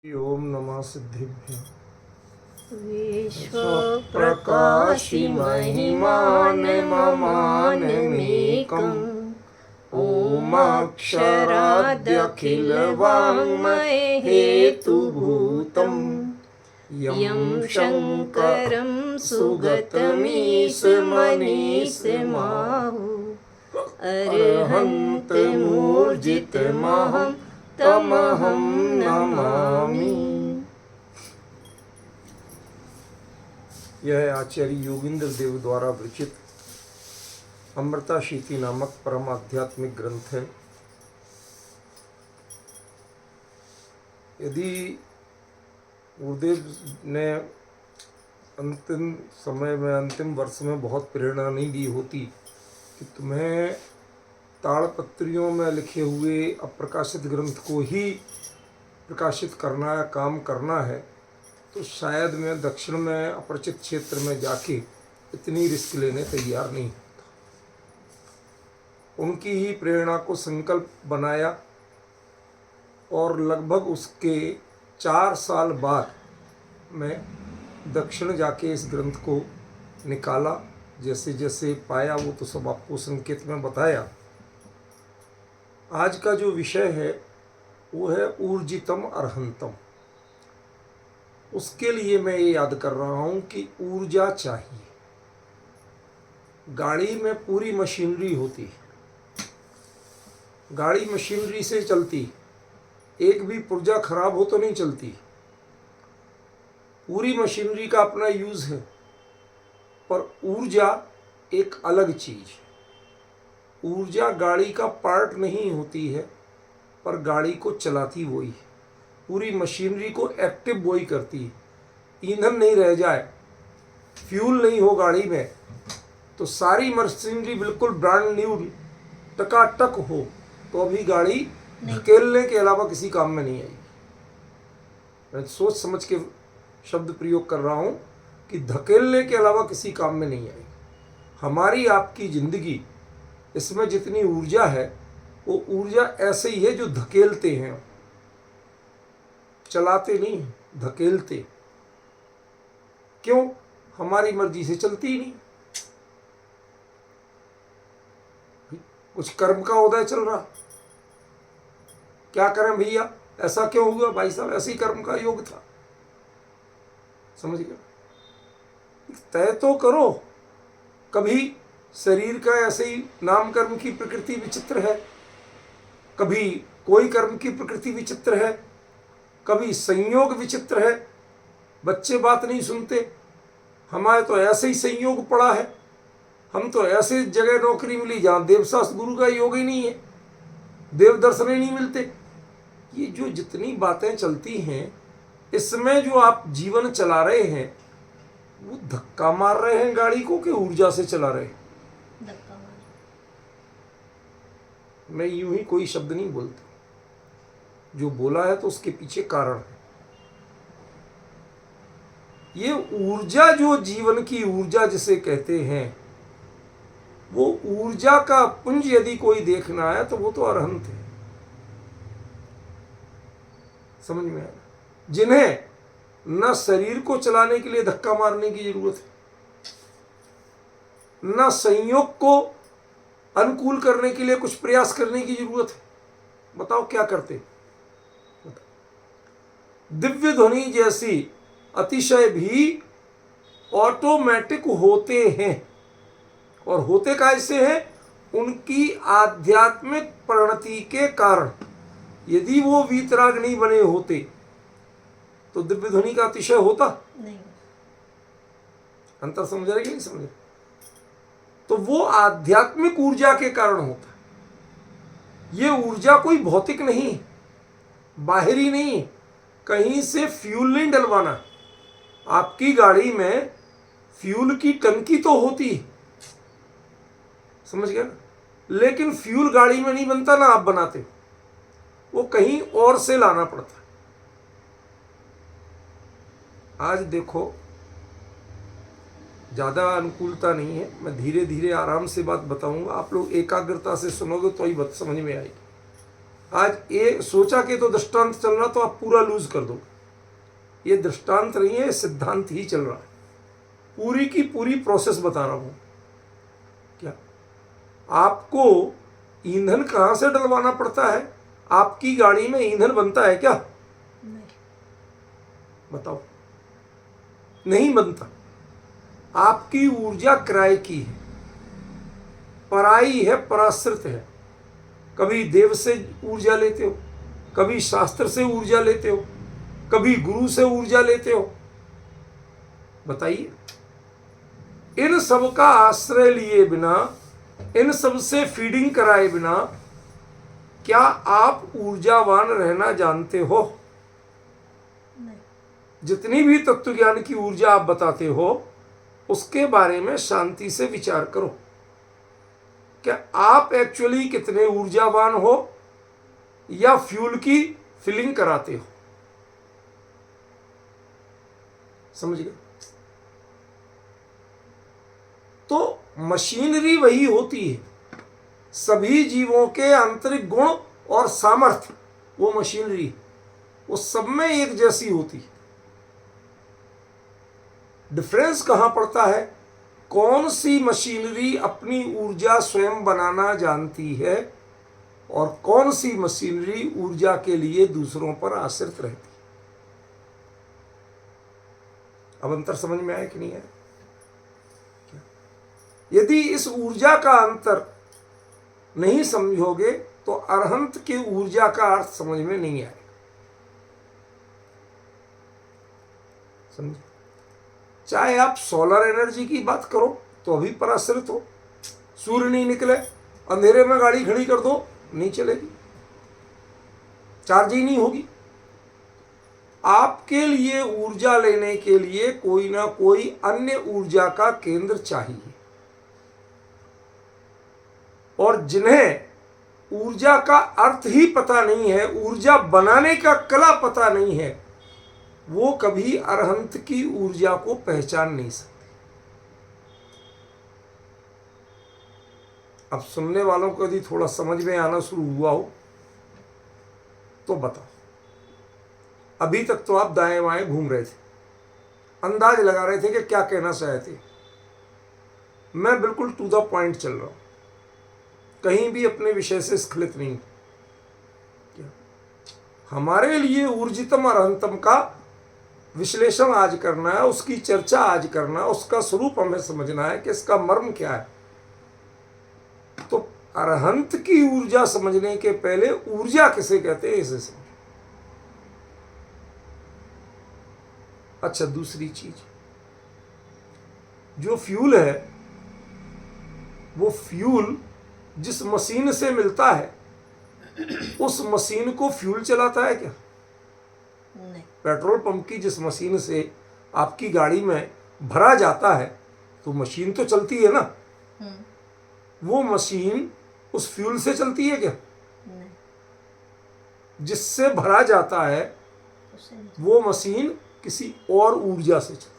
ओम नमः सिद्धिभ्यां। विश्वप्रकाशि महिमानममानमेकम् ओमक्षराद्यखिलवाङ्मये हेतुभूतम् यं शङ्करं सुगतमीशमनीशमाहुः अरहन्तमूर्जितमहं तमहं नमामि। यह आचार्य योगींद्र देव द्वारा विरचित अमृताशीति नामक परम आध्यात्मिक ग्रंथ है। यदि गुरुदेव ने अंतिम समय में, अंतिम वर्ष में बहुत प्रेरणा नहीं दी होती कि तुम्हें ताड़पत्रियों में लिखे हुए अप्रकाशित ग्रंथ को ही प्रकाशित करना है, काम करना है, तो शायद मैं दक्षिण में अपरिचित क्षेत्र में जाके इतनी रिस्क लेने तैयार नहीं होता। उनकी ही प्रेरणा को संकल्प बनाया और लगभग उसके 4 साल बाद मैं दक्षिण जाके इस ग्रंथ को निकाला। जैसे जैसे पाया वो तो सब आपको संकेत में बताया। आज का जो विषय है वो है ऊर्जितम अर्हंतम। उसके लिए मैं ये याद कर रहा हूँ कि ऊर्जा चाहिए। गाड़ी में पूरी मशीनरी होती है, गाड़ी मशीनरी से चलती, एक भी पुर्जा खराब हो तो नहीं चलती। पूरी मशीनरी का अपना यूज है, पर ऊर्जा एक अलग चीज है। ऊर्जा गाड़ी का पार्ट नहीं होती है, पर गाड़ी को चलाती वही है। पूरी मशीनरी को एक्टिव वही करती है। ईंधन नहीं रह जाए, फ्यूल नहीं हो गाड़ी में, तो सारी मशीनरी बिल्कुल ब्रांड न्यू टकाटक हो तो अभी गाड़ी धकेलने के अलावा किसी काम में नहीं आएगी। मैं सोच समझ के शब्द प्रयोग कर रहा हूँ कि धकेलने के अलावा किसी काम में नहीं आएगी। हमारी आपकी जिंदगी, इसमें जितनी ऊर्जा है वो ऊर्जा ऐसे ही है जो धकेलते हैं, चलाते नहीं, धकेलते। क्यों? हमारी मर्जी से चलती ही नहीं। कुछ कर्म का उदय चल रहा, क्या करें भैया, ऐसा क्यों हुआ भाई साहब, ऐसे ही कर्म का योग था। समझ गए? तय तो करो। कभी शरीर का ऐसे ही नाम कर्म की प्रकृति विचित्र है, कभी कोई कर्म की प्रकृति विचित्र है, कभी संयोग विचित्र है। बच्चे बात नहीं सुनते, हमारे तो ऐसे ही संयोग पड़ा है। हम तो ऐसे जगह नौकरी मिली जहाँ देवशास्त्र गुरु का योग ही नहीं है, देव दर्शन ही नहीं मिलते। ये जो जितनी बातें चलती हैं, इसमें जो आप जीवन चला रहे हैं वो धक्का मार रहे हैं गाड़ी को कि ऊर्जा से चला रहे हैं? धक्का मार। मैं यूं ही कोई शब्द नहीं बोलता, जो बोला है तो उसके पीछे कारण है। ये ऊर्जा, जो जीवन की ऊर्जा जिसे कहते हैं, वो ऊर्जा का पुंज यदि कोई देखना है तो वो तो अरहंत है। समझ में आया? जिन्हें न शरीर को चलाने के लिए धक्का मारने की जरूरत है, न संयोग को अनुकूल करने के लिए कुछ प्रयास करने की जरूरत है। बताओ क्या करते? दिव्य ध्वनि जैसी अतिशय भी ऑटोमेटिक होते हैं। और होते कैसे हैं? उनकी आध्यात्मिक परिणति के कारण। यदि वो वीतराग नहीं बने होते तो दिव्य ध्वनि का अतिशय होता नहीं। अंतर समझ रहे कि नहीं समझ? तो वो आध्यात्मिक ऊर्जा के कारण होता है। ये ऊर्जा कोई भौतिक नहीं, बाहरी नहीं, कहीं से फ्यूल नहीं डलवाना। आपकी गाड़ी में फ्यूल की टंकी तो होती है, समझ गए ना? लेकिन फ्यूल गाड़ी में नहीं बनता ना आप बनाते हो, वो कहीं और से लाना पड़ता है। आज देखो, ज़्यादा अनुकूलता नहीं है, मैं धीरे धीरे आराम से बात बताऊंगा, आप लोग एकाग्रता से सुनोगे तो ही बात समझ में आएगी। आज ये सोचा कि तो दृष्टांत चल रहा तो आप पूरा लूज कर दोगे। ये दृष्टांत नहीं है, ये सिद्धांत ही चल रहा है। पूरी की पूरी प्रोसेस बता रहा हूं। क्या आपको ईंधन कहां से डलवाना पड़ता है? आपकी गाड़ी में ईंधन बनता है क्या? नहीं। बताओ, नहीं बनता। आपकी ऊर्जा किराए की है, पराई है, पराश्रित है। कभी देव से ऊर्जा लेते हो, कभी शास्त्र से ऊर्जा लेते हो, कभी गुरु से ऊर्जा लेते हो। बताइए, इन सब का आश्रय लिए बिना, इन सब से फीडिंग कराए बिना क्या आप ऊर्जावान रहना जानते हो? नहीं। जितनी भी तत्व ज्ञान की ऊर्जा आप बताते हो, उसके बारे में शांति से विचार करो। क्या आप एक्चुअली कितने ऊर्जावान हो, या फ्यूल की फिलिंग कराते हो? समझ गए? तो मशीनरी वही होती है, सभी जीवों के आंतरिक गुण और सामर्थ्य, वो मशीनरी वो सब में एक जैसी होती है। डिफरेंस कहां पड़ता है? कौन सी मशीनरी अपनी ऊर्जा स्वयं बनाना जानती है और कौन सी मशीनरी ऊर्जा के लिए दूसरों पर आश्रित रहती है। अब अंतर समझ में आया कि नहीं आया? यदि इस ऊर्जा का अंतर नहीं समझोगे तो अरहंत की ऊर्जा का अर्थ समझ में नहीं आएगा। समझे? चाहे आप सोलर एनर्जी की बात करो तो अभी पराश्रित हो, सूर्य नहीं निकले, अंधेरे में गाड़ी खड़ी कर दो, नहीं चलेगी, चार्ज ही नहीं होगी। आपके लिए ऊर्जा लेने के लिए कोई ना कोई अन्य ऊर्जा का केंद्र चाहिए, और जिन्हें ऊर्जा का अर्थ ही पता नहीं है, ऊर्जा बनाने का कला पता नहीं है, वो कभी अरहंत की ऊर्जा को पहचान नहीं सकते। अब सुनने वालों को यदि थोड़ा समझ में आना शुरू हुआ हो तो बताओ। अभी तक तो आप दाएं बाएं घूम रहे थे, अंदाज लगा रहे थे कि क्या कहना चाहते। मैं बिल्कुल टू द पॉइंट चल रहा हूं, कहीं भी अपने विषय से स्खलित नहीं। क्या हमारे लिए ऊर्जितम अरहंतम का विश्लेषण आज करना है, उसकी चर्चा आज करना है, उसका स्वरूप हमें समझना है कि इसका मर्म क्या है। तो अरहंत की ऊर्जा समझने के पहले ऊर्जा किसे कहते हैं इसे समझो। अच्छा, दूसरी चीज, जो फ्यूल है, वो फ्यूल जिस मशीन से मिलता है उस मशीन को फ्यूल चलाता है क्या? नहीं। पेट्रोल पंप की जिस मशीन से आपकी गाड़ी में भरा जाता है तो मशीन तो चलती है ना, वो मशीन उस फ्यूल से चलती है क्या? नहीं। जिससे भरा जाता है उससे नहीं। वो मशीन किसी और ऊर्जा से चलती है।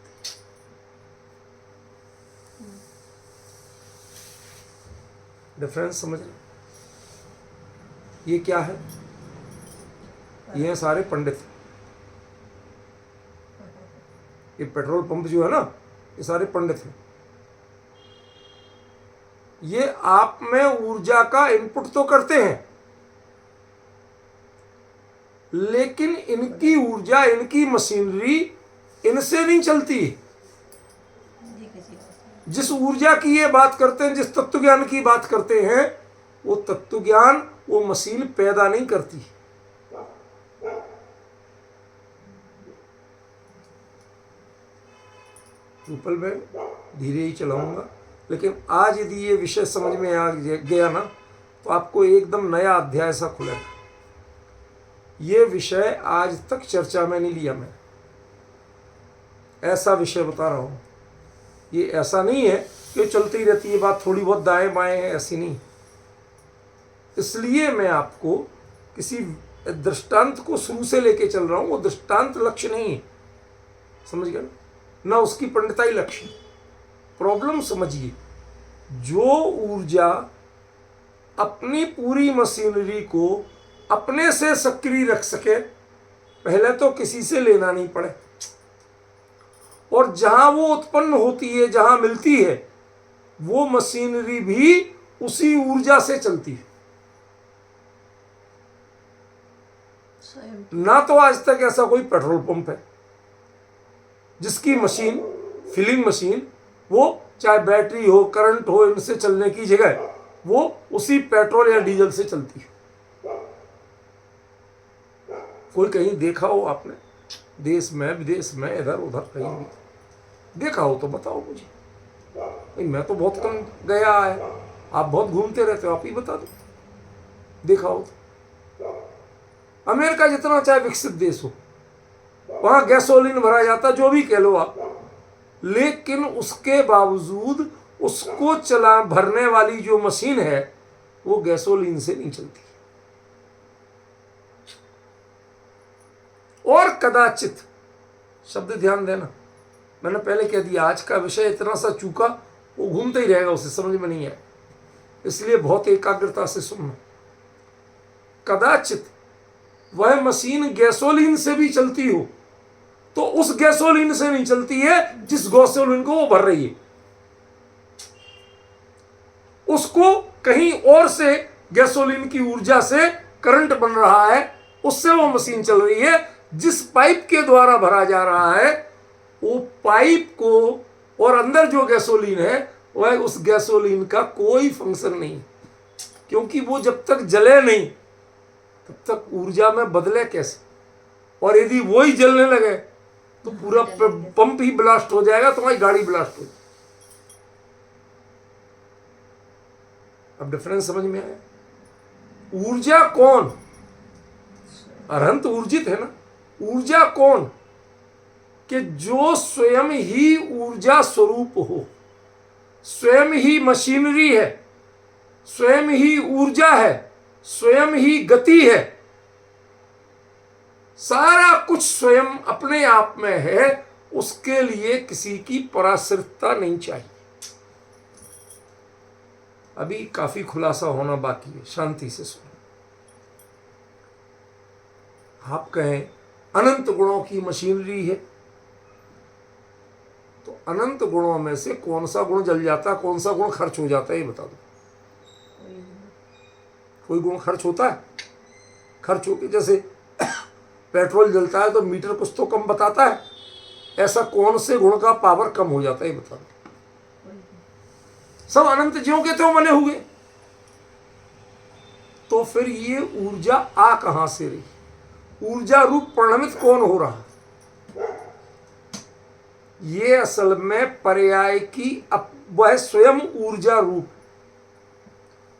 डिफरेंस समझ रहे? ये क्या है? ये सारे पंडित, ये पेट्रोल पंप जो है ना, ये सारे पंडित हैं। ये आप में ऊर्जा का इनपुट तो करते हैं, लेकिन इनकी ऊर्जा, इनकी मशीनरी इनसे नहीं चलती। जिस ऊर्जा की ये बात करते हैं, जिस तत्व ज्ञान की बात करते हैं, वो तत्व ज्ञान वो मशीन पैदा नहीं करती। ऊपर में धीरे ही चलाऊंगा, लेकिन आज यदि ये विषय समझ में आ गया ना तो आपको एकदम नया अध्याय सा खुलेगा। ये विषय आज तक चर्चा में नहीं लिया, मैं ऐसा विषय बता रहा हूं। ये ऐसा नहीं है कि चलती रहती है बात, थोड़ी बहुत दाएं बाएं है, ऐसी नहीं। इसलिए मैं आपको किसी दृष्टांत को शुरू से लेके चल रहा हूं। वो दृष्टांत लक्ष्य नहीं है, समझ गए ना, उसकी पंडिताई लक्ष्य। प्रॉब्लम समझिए, जो ऊर्जा अपनी पूरी मशीनरी को अपने से सक्रिय रख सके पहले तो किसी से लेना नहीं पड़े, और जहां वो उत्पन्न होती है, जहां मिलती है, वो मशीनरी भी उसी ऊर्जा से चलती है। स्वयं ना तो आज तक ऐसा कोई पेट्रोल पंप है जिसकी मशीन, फिलिंग मशीन, वो चाहे बैटरी हो, करंट हो, इनसे चलने की जगह वो उसी पेट्रोल या डीजल से चलती है। कोई कहीं देखा हो आपने, देश में, विदेश में, इधर उधर कहीं भी देखा हो तो बताओ मुझे। नहीं, मैं तो बहुत कम गया है, आप बहुत घूमते रहते हो, आप ही बता दो देखा हो तो। अमेरिका जितना चाहे विकसित देश हो, वहां गैसोलीन भरा जाता, जो भी कह लो आप, लेकिन उसके बावजूद उसको चला भरने वाली जो मशीन है वो गैसोलीन से नहीं चलती। और कदाचित, शब्द ध्यान देना, मैंने पहले कह दिया आज का विषय इतना सा चूका, वो घूमता ही रहेगा, उसे समझ में नहीं आए, इसलिए बहुत एकाग्रता से सुनना। कदाचित वह मशीन गैसोलीन से भी चलती हो, तो उस गैसोलीन से नहीं चलती है जिस गैसोलीन को वो भर रही है, उसको कहीं और से गैसोलीन की ऊर्जा से करंट बन रहा है, उससे वो मशीन चल रही है। जिस पाइप के द्वारा भरा जा रहा है वो पाइप को, और अंदर जो गैसोलीन है वह उस गैसोलीन का कोई फंक्शन नहीं, क्योंकि वो जब तक जले नहीं तब तक ऊर्जा में बदले कैसे, और यदि वो ही जलने लगे तो पूरा पंप ही ब्लास्ट हो जाएगा, तुम्हारी गाड़ी ब्लास्ट हो जाएगी। अब डिफरेंस समझ में आया? ऊर्जा कौन? अरहंत ऊर्जित है ना। ऊर्जा कौन? कि जो स्वयं ही ऊर्जा स्वरूप हो, स्वयं ही मशीनरी है, स्वयं ही ऊर्जा है, स्वयं ही गति है, सारा कुछ स्वयं अपने आप में है, उसके लिए किसी की पराश्रितता नहीं चाहिए। अभी काफी खुलासा होना बाकी है, शांति से सुनो। आप कहें अनंत गुणों की मशीनरी है, तो अनंत गुणों में से कौन सा गुण जल जाता, कौन सा गुण खर्च हो जाता है, ये बता दो। कोई गुण खर्च होता है? खर्च होके जैसे पेट्रोल जलता है तो मीटर कुछ तो कम बताता है, ऐसा कौन से गुण का पावर कम हो जाता है, ये बता दो। सब अनंत ज्यों के त्यों बने हुए, तो फिर ये ऊर्जा आ कहां से रही? ऊर्जा रूप परिणमित कौन हो रहा? ये असल में पर्याय की वह स्वयं ऊर्जा रूप,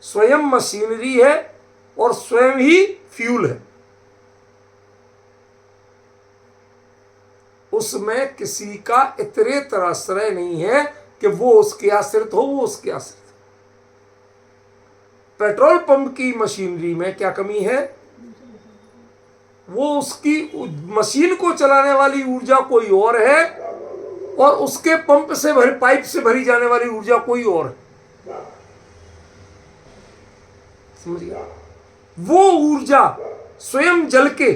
स्वयं मशीनरी है और स्वयं ही फ्यूल है। उसमें किसी का इतरेतर आश्रय नहीं है कि वो उसके आश्रित हो, वो उसके आश्रित। पेट्रोल पंप की मशीनरी में क्या कमी है? वो उसकी मशीन को चलाने वाली ऊर्जा कोई और है, और उसके पंप से भरी, पाइप से भरी जाने वाली ऊर्जा कोई और है। समझ गया? वो ऊर्जा स्वयं जल के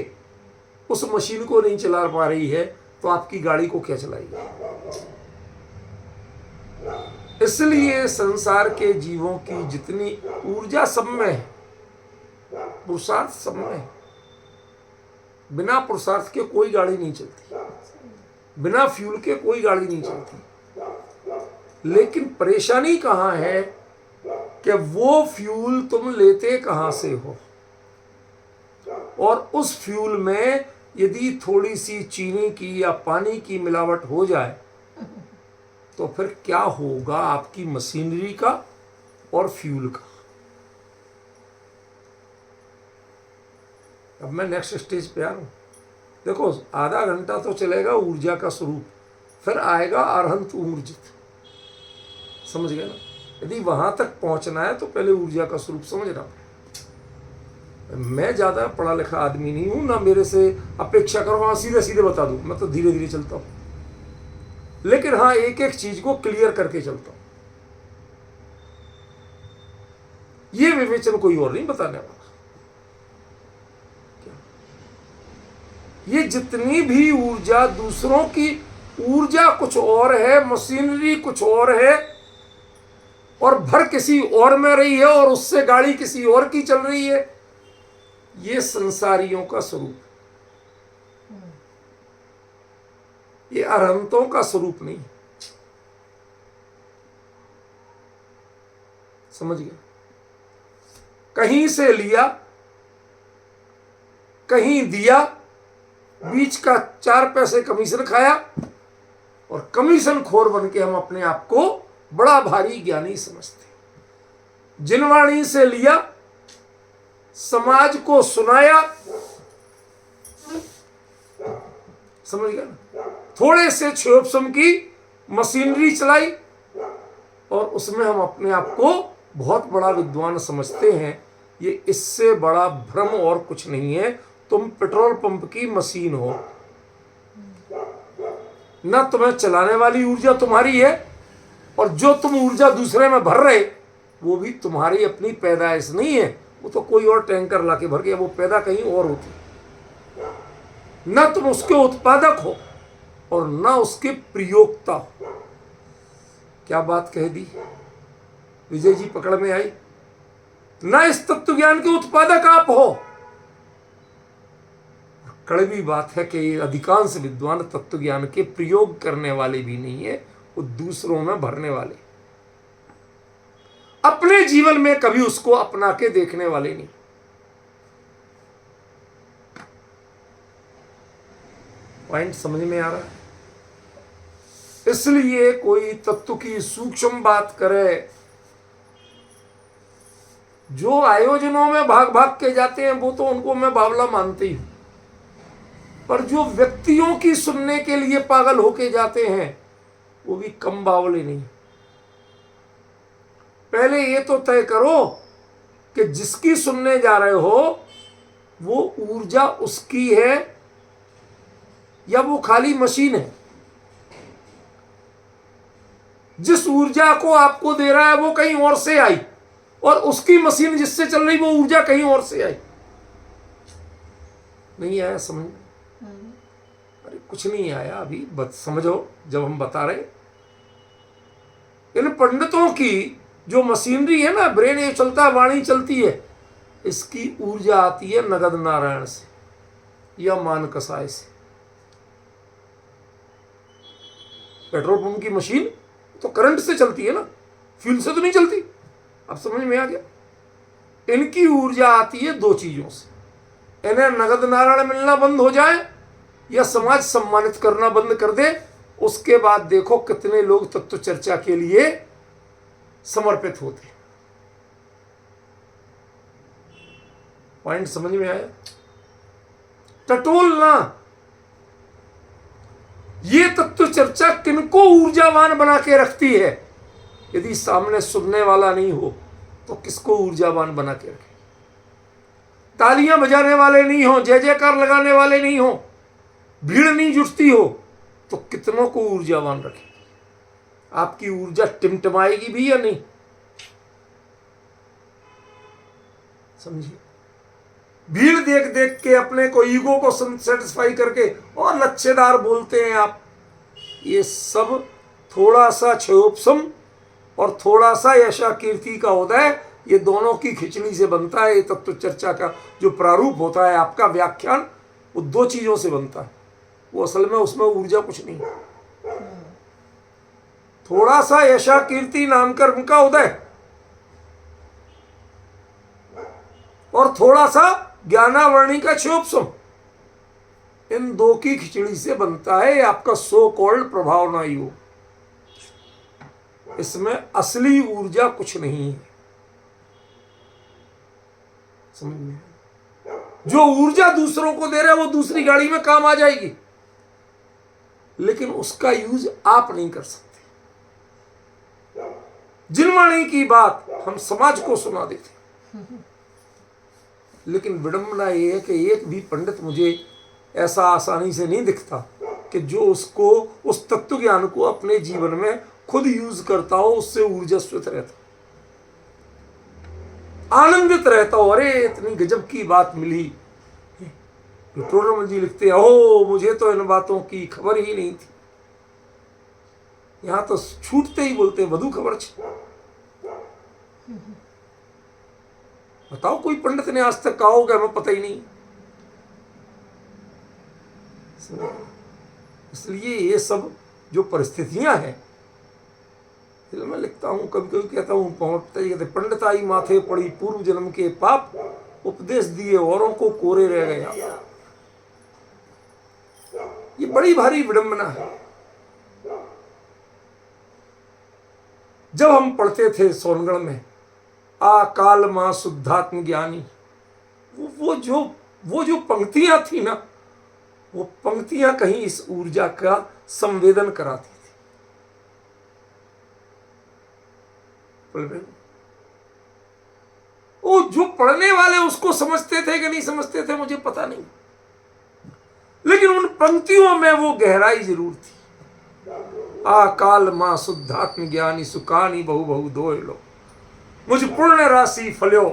उस मशीन को नहीं चला पा रही है, तो आपकी गाड़ी को क्या चलाएगी? इसलिए संसार के जीवों की जितनी ऊर्जा सब में है, पुरुषार्थ सब में है। बिना पुरुषार्थ के कोई गाड़ी नहीं चलती, बिना फ्यूल के कोई गाड़ी नहीं चलती। लेकिन परेशानी कहाँ है कि वो फ्यूल तुम लेते कहाँ से हो, और उस फ्यूल में यदि थोड़ी सी चीनी की या पानी की मिलावट हो जाए तो फिर क्या होगा आपकी मशीनरी का और फ्यूल का। अब मैं नेक्स्ट स्टेज पे आ रहा हूं। देखो, आधा घंटा तो चलेगा ऊर्जा का स्वरूप, फिर आएगा अरहंत ऊर्जित। समझ गए ना? यदि वहां तक पहुंचना है तो पहले ऊर्जा का स्वरूप समझना पड़ेगा। मैं ज्यादा पढ़ा लिखा आदमी नहीं हूं, ना मेरे से अपेक्षा करो हाँ सीधे सीधे बता दूं, मैं तो धीरे धीरे चलता हूं, लेकिन हाँ एक एक चीज को क्लियर करके चलता हूं। ये विवेचन कोई और नहीं बताने वाला। ये जितनी भी ऊर्जा, दूसरों की ऊर्जा कुछ और है, मशीनरी कुछ और है, और भर किसी और में रही है, और उससे गाड़ी किसी और की चल रही है। ये संसारियों का स्वरूप, ये अरहंतों का स्वरूप नहीं। समझ गए? कहीं से लिया, कहीं दिया, बीच का 4 पैसे कमीशन खाया, और कमीशन खोर बन के हम अपने आप को बड़ा भारी ज्ञानी समझते। जिनवाणी से लिया, समाज को सुनाया, समझ गया ना? थोड़े से क्षोभसम की मशीनरी चलाई, और उसमें हम अपने आप को बहुत बड़ा विद्वान समझते हैं। ये इससे बड़ा भ्रम और कुछ नहीं है। तुम पेट्रोल पंप की मशीन हो, ना तुम्हें चलाने वाली ऊर्जा तुम्हारी है, और जो तुम ऊर्जा दूसरे में भर रहे वो भी तुम्हारी अपनी पैदाइश नहीं है। वो तो कोई और टैंकर लाके भर गया, वो पैदा कहीं और होती। ना तुम उसके उत्पादक हो और ना उसके प्रयोक्ता हो। क्या बात कह दी विजय जी, पकड़ में आई ना? इस तत्व ज्ञान के उत्पादक आप हो। कड़वी बात है कि अधिकांश विद्वान तत्व ज्ञान के प्रयोग करने वाले भी नहीं है, वो दूसरों में भरने वाले, अपने जीवन में कभी उसको अपना के देखने वाले नहीं। पॉइंट समझ में आ रहा है? इसलिए कोई तत्व की सूक्ष्म बात करे, जो आयोजनों में भाग भाग के जाते हैं वो तो उनको मैं बावला मानती हूं, पर जो व्यक्तियों की सुनने के लिए पागल होके जाते हैं वो भी कम बावले नहीं। पहले ये तो तय करो कि जिसकी सुनने जा रहे हो वो ऊर्जा उसकी है या वो खाली मशीन है। जिस ऊर्जा को आपको दे रहा है वो कहीं और से आई, और उसकी मशीन जिससे चल रही वो ऊर्जा कहीं और से आई। नहीं आया समझ में? अरे कुछ नहीं आया अभी, समझो जब हम बता रहे। इन पंडितों की जो मशीनरी है ना, ब्रेन ये चलता है, वाणी चलती है, इसकी ऊर्जा आती है नगद नारायण से या मान कसाय से। पेट्रोल पंप की मशीन तो करंट से चलती है ना, फ्यूल से तो नहीं चलती। अब समझ में आ गया? इनकी ऊर्जा आती है 2 चीजों से। इन्हें नगद नारायण मिलना बंद हो जाए या समाज सम्मानित करना बंद कर दे, उसके बाद देखो कितने लोग तत्व चर्चा के लिए समर्पित होते। पॉइंट समझ में आया? टटोलना, ये तत्व चर्चा किनको ऊर्जावान बना के रखती है? यदि सामने सुनने वाला नहीं हो तो किसको ऊर्जावान बना के रखे? तालियां बजाने वाले नहीं हो, जय जयकार लगाने वाले नहीं हो, भीड़ नहीं जुटती हो, तो कितनों को ऊर्जावान रखे? आपकी ऊर्जा टिमटिमाएगी भी या नहीं? समझिए, भीड़ देख देख के अपने को, ईगो को सेटिस्फाई करके और लच्छेदार बोलते हैं आप। ये सब थोड़ा सा क्षयोपशम और थोड़ा सा यशा कीर्ति का उदय, ये दोनों की खिचड़ी से बनता है। ये तत्व चर्चा का जो प्रारूप होता है, आपका व्याख्यान, वो 2 चीजों से बनता है। वो असल में उसमें ऊर्जा कुछ नहीं, थोड़ा सा यशा कीर्ति नामकरण का उदय और थोड़ा सा ज्ञानावर्णी का क्षोभसम, इन 2 की खिचड़ी से बनता है आपका सो कॉल्ड प्रभावना योग। इसमें असली ऊर्जा कुछ नहीं है। समझ में? जो ऊर्जा दूसरों को दे रहा है वो दूसरी गाड़ी में काम आ जाएगी, लेकिन उसका यूज आप नहीं कर सकते। जिनवाणी की बात हम समाज को सुना देते, लेकिन विडंबना ये है कि एक भी पंडित मुझे ऐसा आसानी से नहीं दिखता कि जो उसको, उस तत्व ज्ञान को अपने जीवन में खुद यूज करता हो, उससे ऊर्जास्वित रहता, आनंदित रहता हो। अरे इतनी गजब की बात मिली, टोडरमल जी लिखते हैं, ओ मुझे तो इन बातों की खबर ही नहीं थी। यहां तो छूटते ही बोलते वधु खबर छे। बताओ कोई पंडित ने आज तक कहा होगा हमें पता ही नहीं। इसलिए ये सब जो परिस्थितियां हैं, मैं लिखता हूं, कभी कभी कहता हूं, पिताजी कहते पंडिताई माथे पड़ी पूर्व जन्म के पाप, उपदेश दिए औरों को कोरे रह गया। ये बड़ी भारी विडंबना है। जब हम पढ़ते थे सोनगढ़ में, आ काल मां शुद्धात्म ज्ञानी, वो जो पंक्तियां थी ना, वो पंक्तियां कहीं इस ऊर्जा का संवेदन कराती थी। वो जो पढ़ने वाले उसको समझते थे कि नहीं समझते थे मुझे पता नहीं, लेकिन उन पंक्तियों में वो गहराई जरूर थी। आ काल मां शुद्धात्म ज्ञानी सुखानी बहु बहु दोय लो, मुझ पुण्य राशि फल्यो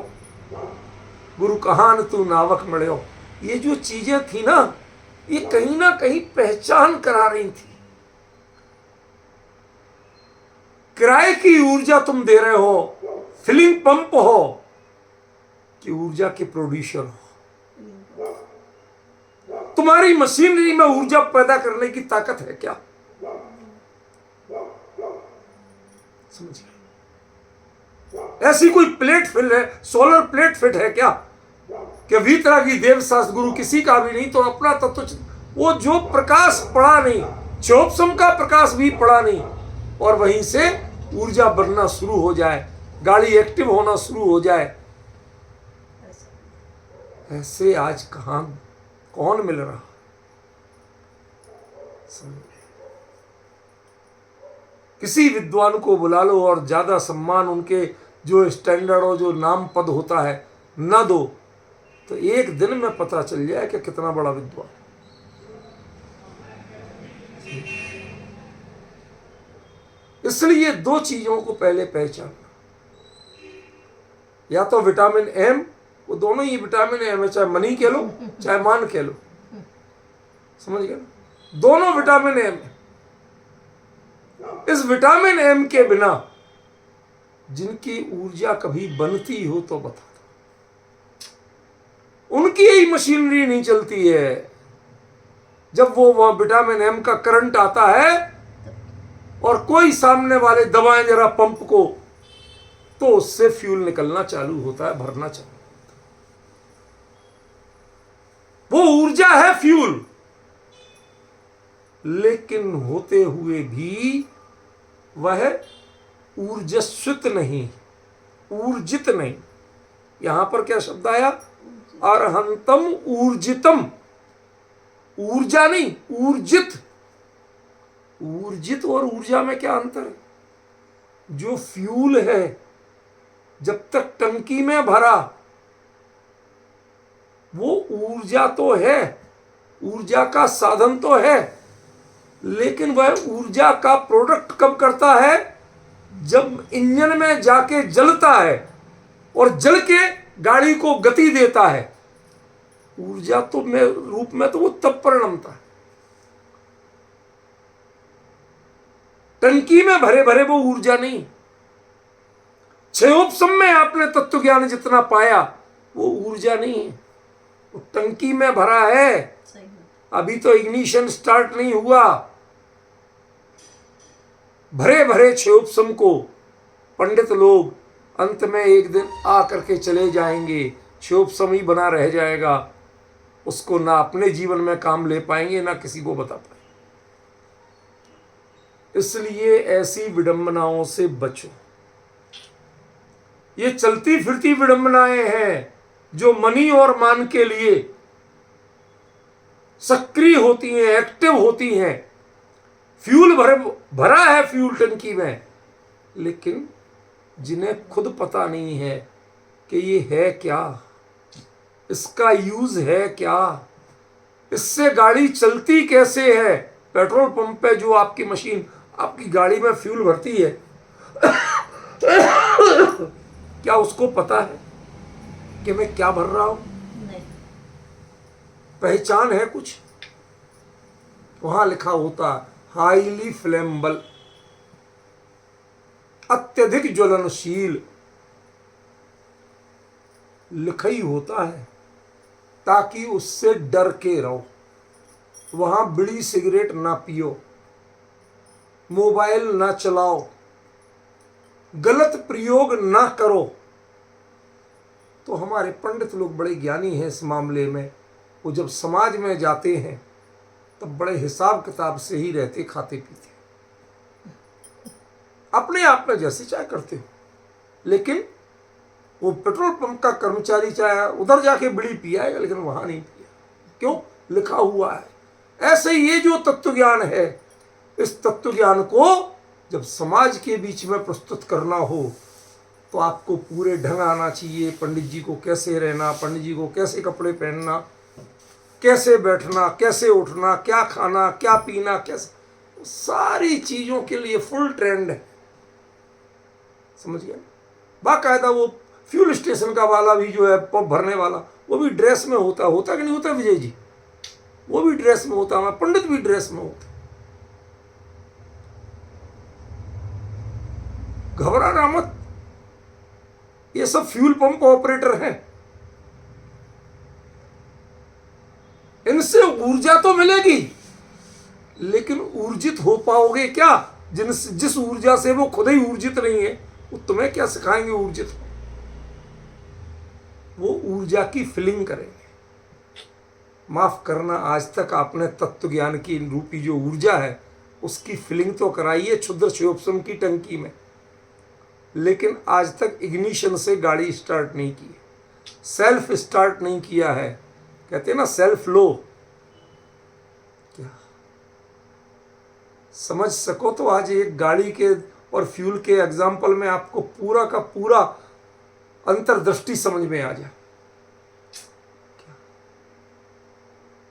गुरु कहान तू नावक मिल्यो। ये जो चीजें थी ना, ये कहीं ना कहीं पहचान करा रही थी। किराए की ऊर्जा तुम दे रहे हो, फिलिंग पंप हो कि ऊर्जा के प्रोड्यूसर हो। तुम्हारी मशीनरी में ऊर्जा पैदा करने की ताकत है क्या? समझिए, ऐसी कोई प्लेट फिट है, सोलर प्लेट फिट है क्या कि भीतरा की देव शास्त्र गुरु किसी का भी नहीं, तो अपना तत्व वो जो प्रकाश पड़ा नहीं, चौपसम का प्रकाश भी पड़ा नहीं, और वहीं से ऊर्जा बनना शुरू हो जाए, गाड़ी एक्टिव होना शुरू हो जाए। ऐसे आज कहां कौन मिल रहा? किसी विद्वान को बुला लो और ज्यादा सम्मान उनके जो स्टैंडर्ड और जो नाम पद होता है न दो, तो एक दिन में पता चल जाए कि कितना बड़ा विद्वान। इसलिए दो चीजों को पहले पहचानना, या तो विटामिन एम, वो दोनों ही विटामिन एम है, चाहे मनी कह लो चाहे मान कह लो, समझ गए? दोनों विटामिन एम है। इस विटामिन एम के बिना जिनकी ऊर्जा कभी बनती हो तो बता दो, उनकी ही मशीनरी नहीं चलती है। जब वो विटामिन एम का करंट आता है और कोई सामने वाले दबाएं जरा पंप को, तो उससे फ्यूल निकलना चालू होता है, भरना चालू होता है। वो ऊर्जा है फ्यूल, लेकिन होते हुए भी वह ऊर्जस्वित नहीं, ऊर्जित नहीं। यहां पर क्या शब्द आया? अर्हंतम ऊर्जितम। ऊर्जा नहीं, ऊर्जित। ऊर्जित और ऊर्जा में क्या अंतर है? जो फ्यूल है जब तक टंकी में भरा, वो ऊर्जा तो है, ऊर्जा का साधन तो है, लेकिन वह ऊर्जा का प्रोडक्ट कब करता है? जब इंजन में जाके जलता है और जल के गाड़ी को गति देता है। ऊर्जा तो में रूप में तो वो तब परिणमता है। टंकी में भरे भरे वो ऊर्जा नहीं। क्षयोपशम में आपने तत्व ज्ञान जितना पाया वो ऊर्जा नहीं है, वो टंकी में भरा है, अभी तो इग्निशन स्टार्ट नहीं हुआ। भरे भरे क्षयोपशम को पंडित लोग अंत में एक दिन आ करके चले जाएंगे, क्षयोपशम ही बना रह जाएगा, उसको ना अपने जीवन में काम ले पाएंगे ना किसी को बता पाएंगे। इसलिए ऐसी विडंबनाओं से बचो। ये चलती फिरती विडंबनाएं हैं जो मनी और मान के लिए सक्रिय होती हैं, एक्टिव होती हैं। फ्यूल भरा है फ्यूल टंकी में, लेकिन जिन्हें खुद पता नहीं है कि ये है क्या, इसका यूज है क्या, इससे गाड़ी चलती कैसे है। पेट्रोल पंप पे जो आपकी मशीन आपकी गाड़ी में फ्यूल भरती है क्या उसको पता है कि मैं क्या भर रहा हूं? पहचान है कुछ? वहां लिखा होता हाईली फ्लेमेबल, अत्यधिक ज्वलनशील, लिखा ही होता है ताकि उससे डर के रहो। वहां बीड़ी सिगरेट ना पियो, मोबाइल ना चलाओ, गलत प्रयोग ना करो। तो हमारे पंडित लोग बड़े ज्ञानी हैं इस मामले में। वो जब समाज में जाते हैं तब बड़े हिसाब किताब से ही रहते, खाते पीते, अपने आप में जैसे चाहे करते हो। लेकिन वो पेट्रोल पंप का कर्मचारी चाहे उधर जाके बीड़ी पियाएगा, लेकिन वहां नहीं पिया। क्यों? लिखा हुआ है। ऐसे ये जो तत्व ज्ञान है, इस तत्व ज्ञान को जब समाज के बीच में प्रस्तुत करना हो तो आपको पूरे ढंग आना चाहिए। पंडित जी को कैसे रहना, पंडित जी को कैसे कपड़े पहनना, कैसे बैठना, कैसे उठना, क्या खाना, क्या पीना, कैसे, सारी चीजों के लिए फुल ट्रेंड है। समझ गया? बाकायदा वो फ्यूल स्टेशन का वाला भी जो है, पंप भरने वाला, वो भी ड्रेस में होता कि नहीं होता विजय जी? वो भी ड्रेस में होता, हमारा पंडित भी ड्रेस में होता। घबराना मत, ये सब फ्यूल पंप ऑपरेटर हैं। इनसे ऊर्जा तो मिलेगी, लेकिन ऊर्जित हो पाओगे क्या? जिस ऊर्जा से वो खुद ही ऊर्जित नहीं है, वो तुम्हें क्या सिखाएंगे ऊर्जित हो? वो ऊर्जा की फीलिंग करेंगे। माफ करना, आज तक आपने तत्व ज्ञान की रूपी जो ऊर्जा है उसकी फीलिंग तो कराई है क्षुद्र शिवोपम की टंकी में, लेकिन आज तक इग्निशन से गाड़ी स्टार्ट नहीं की, सेल्फ स्टार्ट नहीं किया है। कहते हैं ना सेल्फ लो। क्या समझ सको तो आज एक गाड़ी के और फ्यूल के एग्जाम्पल में आपको पूरा का पूरा अंतर्दृष्टि समझ में आ जाए।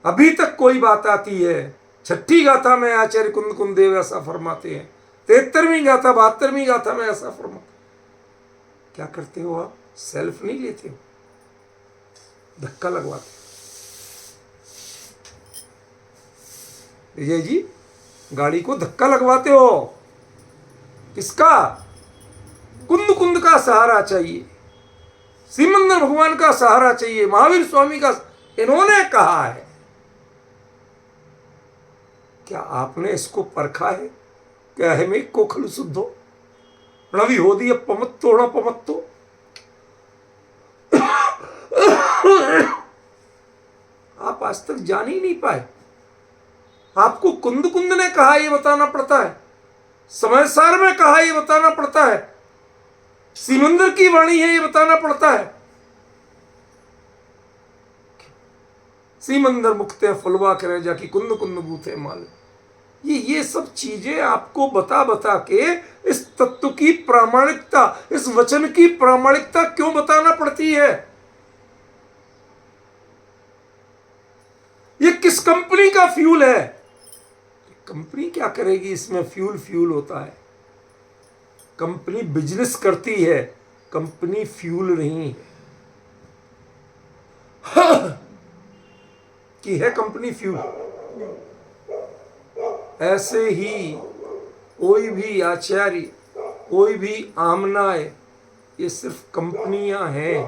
अभी तक कोई बात आती है, छठी गाथा में आचार्य कुंद कुंदेव ऐसा फरमाते हैं, 73वीं गाथा 72वीं गाथा में ऐसा फरमाते। क्या करते हो आप? सेल्फ नहीं लेते हो, धक्का लगवाते। विजय जी, गाड़ी को धक्का लगवाते हो। किसका? कुंद कुंद का सहारा चाहिए, सिमंदर भगवान का सहारा चाहिए, महावीर स्वामी का। इन्होंने कहा है। क्या आपने इसको परखा है? क्या है में को खलु शुद्धो प्रणवी हो दिया पमत्तो पमत्तो। आप आज तक जान ही नहीं पाए। आपको कुंद कुंद ने कहा ये बताना पड़ता है, समयसार में कहा ये बताना पड़ता है, सिमंदर की वाणी है ये बताना पड़ता है। सिमंदर मुक्ते फुलवा करे जाकी कुंद कुंद बूथे माल। ये सब चीजें आपको बता बता के इस तत्व की प्रामाणिकता, इस वचन की प्रामाणिकता क्यों बताना पड़ती है? ये किस कंपनी का फ्यूल है? कंपनी क्या करेगी इसमें? फ्यूल होता है। कंपनी बिजनेस करती है, कंपनी फ्यूल नहीं है। की है कंपनी फ्यूल? ऐसे ही कोई भी आचार्य, कोई भी आमनाए, ये सिर्फ कंपनियां हैं।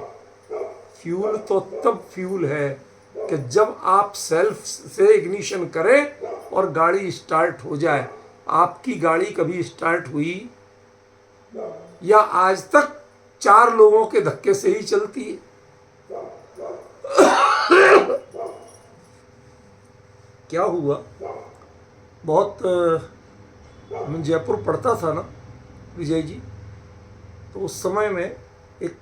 फ्यूल तो तब फ्यूल है कि जब आप सेल्फ से इग्निशन करें और गाड़ी स्टार्ट हो जाए। आपकी गाड़ी कभी स्टार्ट हुई या आज तक 4 लोगों के धक्के से ही चलती है? क्या हुआ, बहुत मैं जयपुर पढ़ता था ना विजय जी, तो उस समय में एक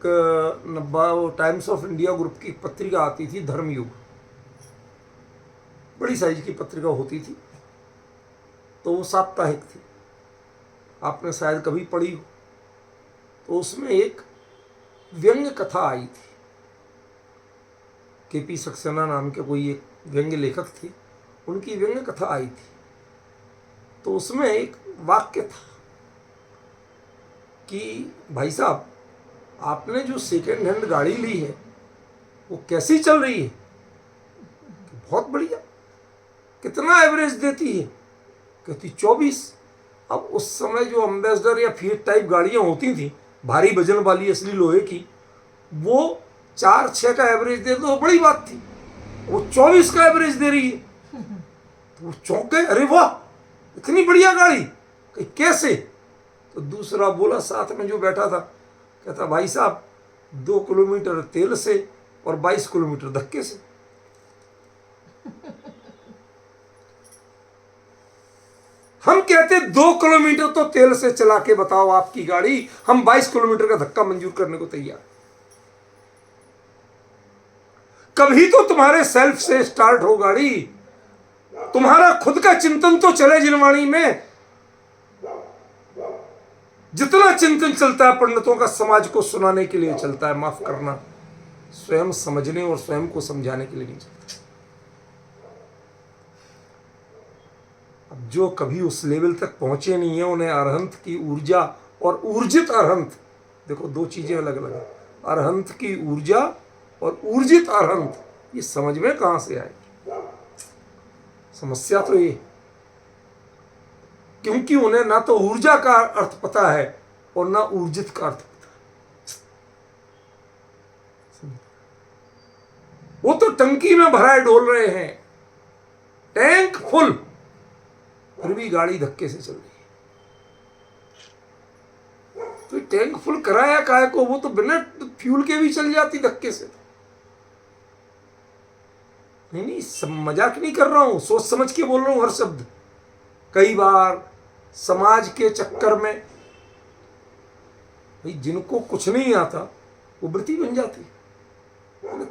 टाइम्स ऑफ इंडिया ग्रुप की पत्रिका आती थी, धर्मयुग, बड़ी साइज की पत्रिका होती थी। तो वो साप्ताहिक थी, आपने शायद कभी पढ़ी हो। तो उसमें एक व्यंग्य कथा आई थी। केपी सक्सेना नाम के कोई एक व्यंग्य लेखक थे, उनकी व्यंग्य कथा आई थी। तो उसमें एक वाक्य था कि भाई साहब, आपने जो सेकेंड हैंड गाड़ी ली है वो कैसी चल रही है? बहुत बढ़िया। कितना एवरेज देती है? कहती 24। अब उस समय जो अम्बेसडर या फिएट टाइप गाड़ियां होती थी भारी वजन वाली असली लोहे की, वो 4-6 का एवरेज दे तो बड़ी बात थी, वो 24 का एवरेज दे रही है। तो वो चौंक गए, अरे वाह इतनी बढ़िया गाड़ी, कहीं कैसे? तो दूसरा बोला साथ में जो बैठा था, कहता भाई साहब 2 किलोमीटर तेल से और 22 किलोमीटर धक्के से। हम कहते 2 किलोमीटर तो तेल से चला के बताओ आपकी गाड़ी, हम 22 किलोमीटर का धक्का मंजूर करने को तैयार। कभी तो तुम्हारे सेल्फ से स्टार्ट हो गाड़ी, तुम्हारा खुद का चिंतन तो चले जिनवाणी में। जितना चिंतन चलता है पंडितों का समाज को सुनाने के लिए चलता है, माफ करना, स्वयं समझने और स्वयं को समझाने के लिए नहीं चलता। अब जो कभी उस लेवल तक पहुंचे नहीं है, उन्हें अरहंत की ऊर्जा और ऊर्जित अरहंत, देखो 2 चीजें अलग अलग है। अरहंत की ऊर्जा और ऊर्जित अरहंत, ये समझ में कहां से आएगी? समस्या तो ये, क्योंकि उन्हें ना तो ऊर्जा का अर्थ पता है और ना ऊर्जित का अर्थ पता है। वो तो टंकी में भराए डोल रहे हैं, टैंक फुल, फिर भी गाड़ी धक्के से चल रही है। तो टैंक फुल कराया काहे को? वो तो बिना फ्यूल के भी चल जाती धक्के से। नहीं, मजाक नहीं कर रहा हूं, सोच समझ के बोल रहा हूं हर शब्द। कई बार समाज के चक्कर में भाई जिनको कुछ नहीं आता वो व्रती बन जाती,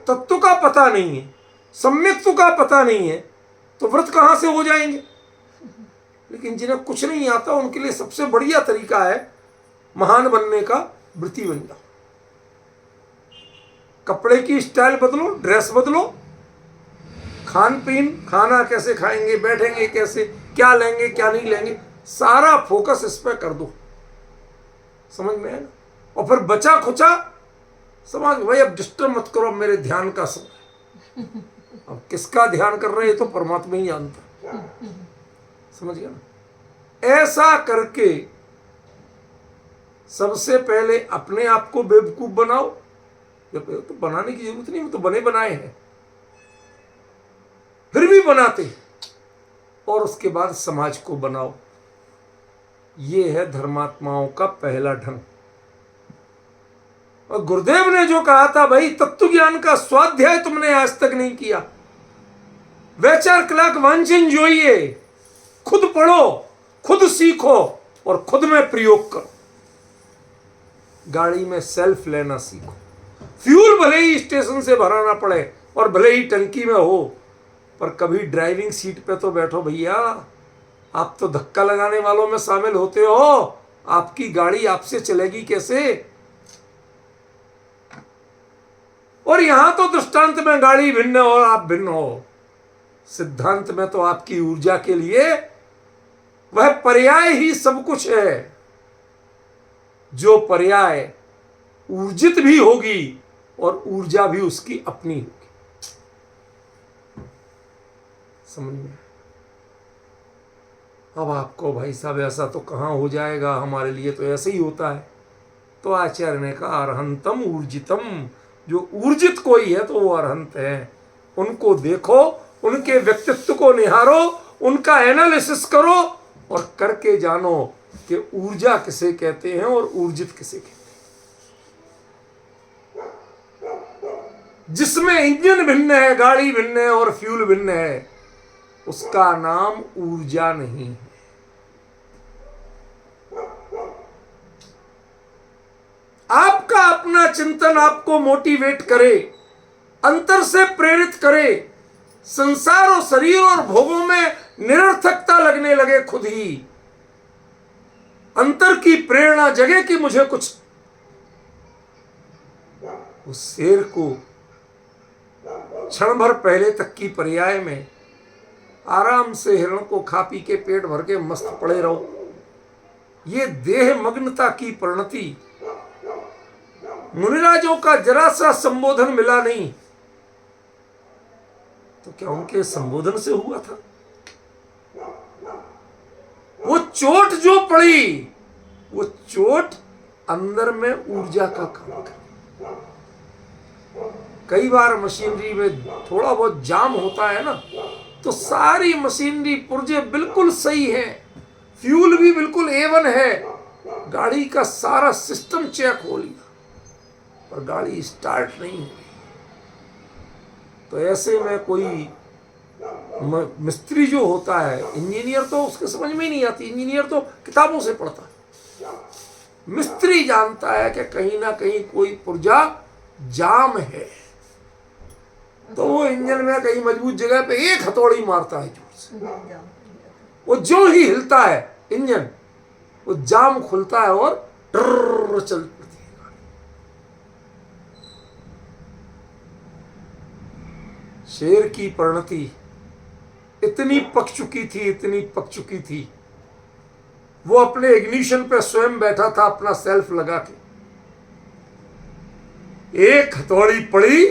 तत्व का पता नहीं है, सम्यक्त्व का पता नहीं है, तो व्रत कहां से हो जाएंगे? लेकिन जिन्हें कुछ नहीं आता उनके लिए सबसे बढ़िया तरीका है महान बनने का, व्रती बन जाओ। कपड़े की स्टाइल बदलो, ड्रेस बदलो, खान पीन, खाना कैसे खाएंगे, बैठेंगे कैसे, क्या लेंगे क्या नहीं लेंगे, सारा फोकस इस पर कर दो। समझ में है ना? और फिर बचा खुचा समझ, भाई अब डिस्टर्ब मत करो मेरे ध्यान का समय। अब किसका ध्यान कर रहे हैं तो परमात्मा ही जानता। समझ गया ना? ऐसा करके सबसे पहले अपने आप को बेवकूफ बनाओ। तो बनाने की जरूरत नहीं, वो तो बने बनाए हैं, फिर भी बनाते, और उसके बाद समाज को बनाओ। ये है धर्मात्माओं का पहला ढंग। और गुरुदेव ने जो कहा था, भाई तत्व ज्ञान का स्वाध्याय तुमने आज तक नहीं किया, वैचार कलाक वांछन जोइए, खुद पढ़ो, खुद सीखो और खुद में प्रयोग करो। गाड़ी में सेल्फ लेना सीखो। फ्यूल भले ही स्टेशन से भराना पड़े और भले ही टंकी में हो, पर कभी ड्राइविंग सीट पे तो बैठो भैया। आप तो धक्का लगाने वालों में शामिल होते हो, आपकी गाड़ी आपसे चलेगी कैसे? और यहां तो दृष्टांत में गाड़ी भिन्न हो, आप भिन्न हो, सिद्धांत में तो आपकी ऊर्जा के लिए वह पर्याय ही सब कुछ है। जो पर्याय ऊर्जित भी होगी और ऊर्जा भी उसकी अपनी होगी। समझ में? अब आपको भाई साहब ऐसा तो कहाँ हो जाएगा, हमारे लिए तो ऐसे ही होता है। तो आचार्य ने कहा अरहंतम ऊर्जितम, जो ऊर्जित कोई है तो वो अरहंत है। उनको देखो, उनके व्यक्तित्व को निहारो, उनका एनालिसिस करो और करके जानो कि ऊर्जा किसे कहते हैं और ऊर्जित किसे कहते हैं। जिसमें इंजन भिन्न है, गाड़ी भिन्न है और फ्यूल भिन्न है, उसका नाम ऊर्जा नहीं है। आपका अपना चिंतन आपको मोटिवेट करे, अंतर से प्रेरित करे, संसार और शरीर और भोगों में निरर्थकता लगने लगे, खुद ही अंतर की प्रेरणा जगे कि मुझे कुछ, उस शेर को क्षण भर पहले तक की पर्याय में आराम से हिरण को खा पी के पेट भर के मस्त पड़े रहो। ये देह मग्नता की परिणति, मुनिराजों का जरा सा संबोधन मिला नहीं, तो क्या उनके संबोधन से हुआ था? वो चोट जो पड़ी, वो चोट अंदर में ऊर्जा का काम कर। कई बार मशीनरी में थोड़ा बहुत जाम होता है ना, तो सारी मशीनरी पुर्जे बिल्कुल सही है, फ्यूल भी बिल्कुल A1 है, गाड़ी का सारा सिस्टम चेक हो लिया, पर गाड़ी स्टार्ट नहीं हुई। तो ऐसे में कोई मिस्त्री जो होता है, इंजीनियर तो उसके समझ में ही नहीं आती, इंजीनियर तो किताबों से पढ़ता है। मिस्त्री जानता है कि कहीं ना कहीं कोई पुर्जा जाम है, तो वो इंजन में कहीं मजबूत जगह पे एक हथौड़ी मारता है जोर से। वो जो ही हिलता है इंजन, वो जाम खुलता है और ट्रर चल पड़ती है गाड़ी। शेर की परिणति इतनी पक चुकी थी, इतनी पक चुकी थी, वो अपने इग्निशन पे स्वयं बैठा था अपना सेल्फ लगा के, एक हथौड़ी पड़ी,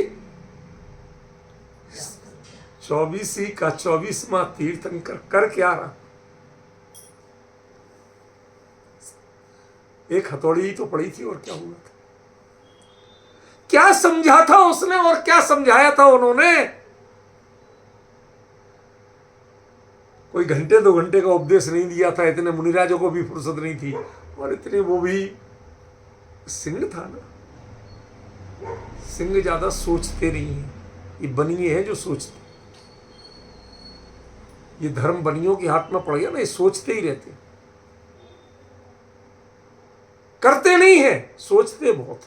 24 का 24वां तीर्थंकर कर क्या रहा? एक हथौड़ी ही तो पड़ी थी, और क्या हुआ था? क्या समझा था उसने और क्या समझाया था उन्होंने? कोई घंटे 2 घंटे का उपदेश नहीं दिया था, इतने मुनिराजों को भी फुर्सत नहीं थी, और इतने वो भी सिंह था ना। सिंह ज्यादा सोचते नहीं है, ये बनिए है जो सोचते। ये धर्म बनियों के हाथ में पड़ गया ना, ये सोचते ही रहते, करते नहीं है, सोचते बहुत।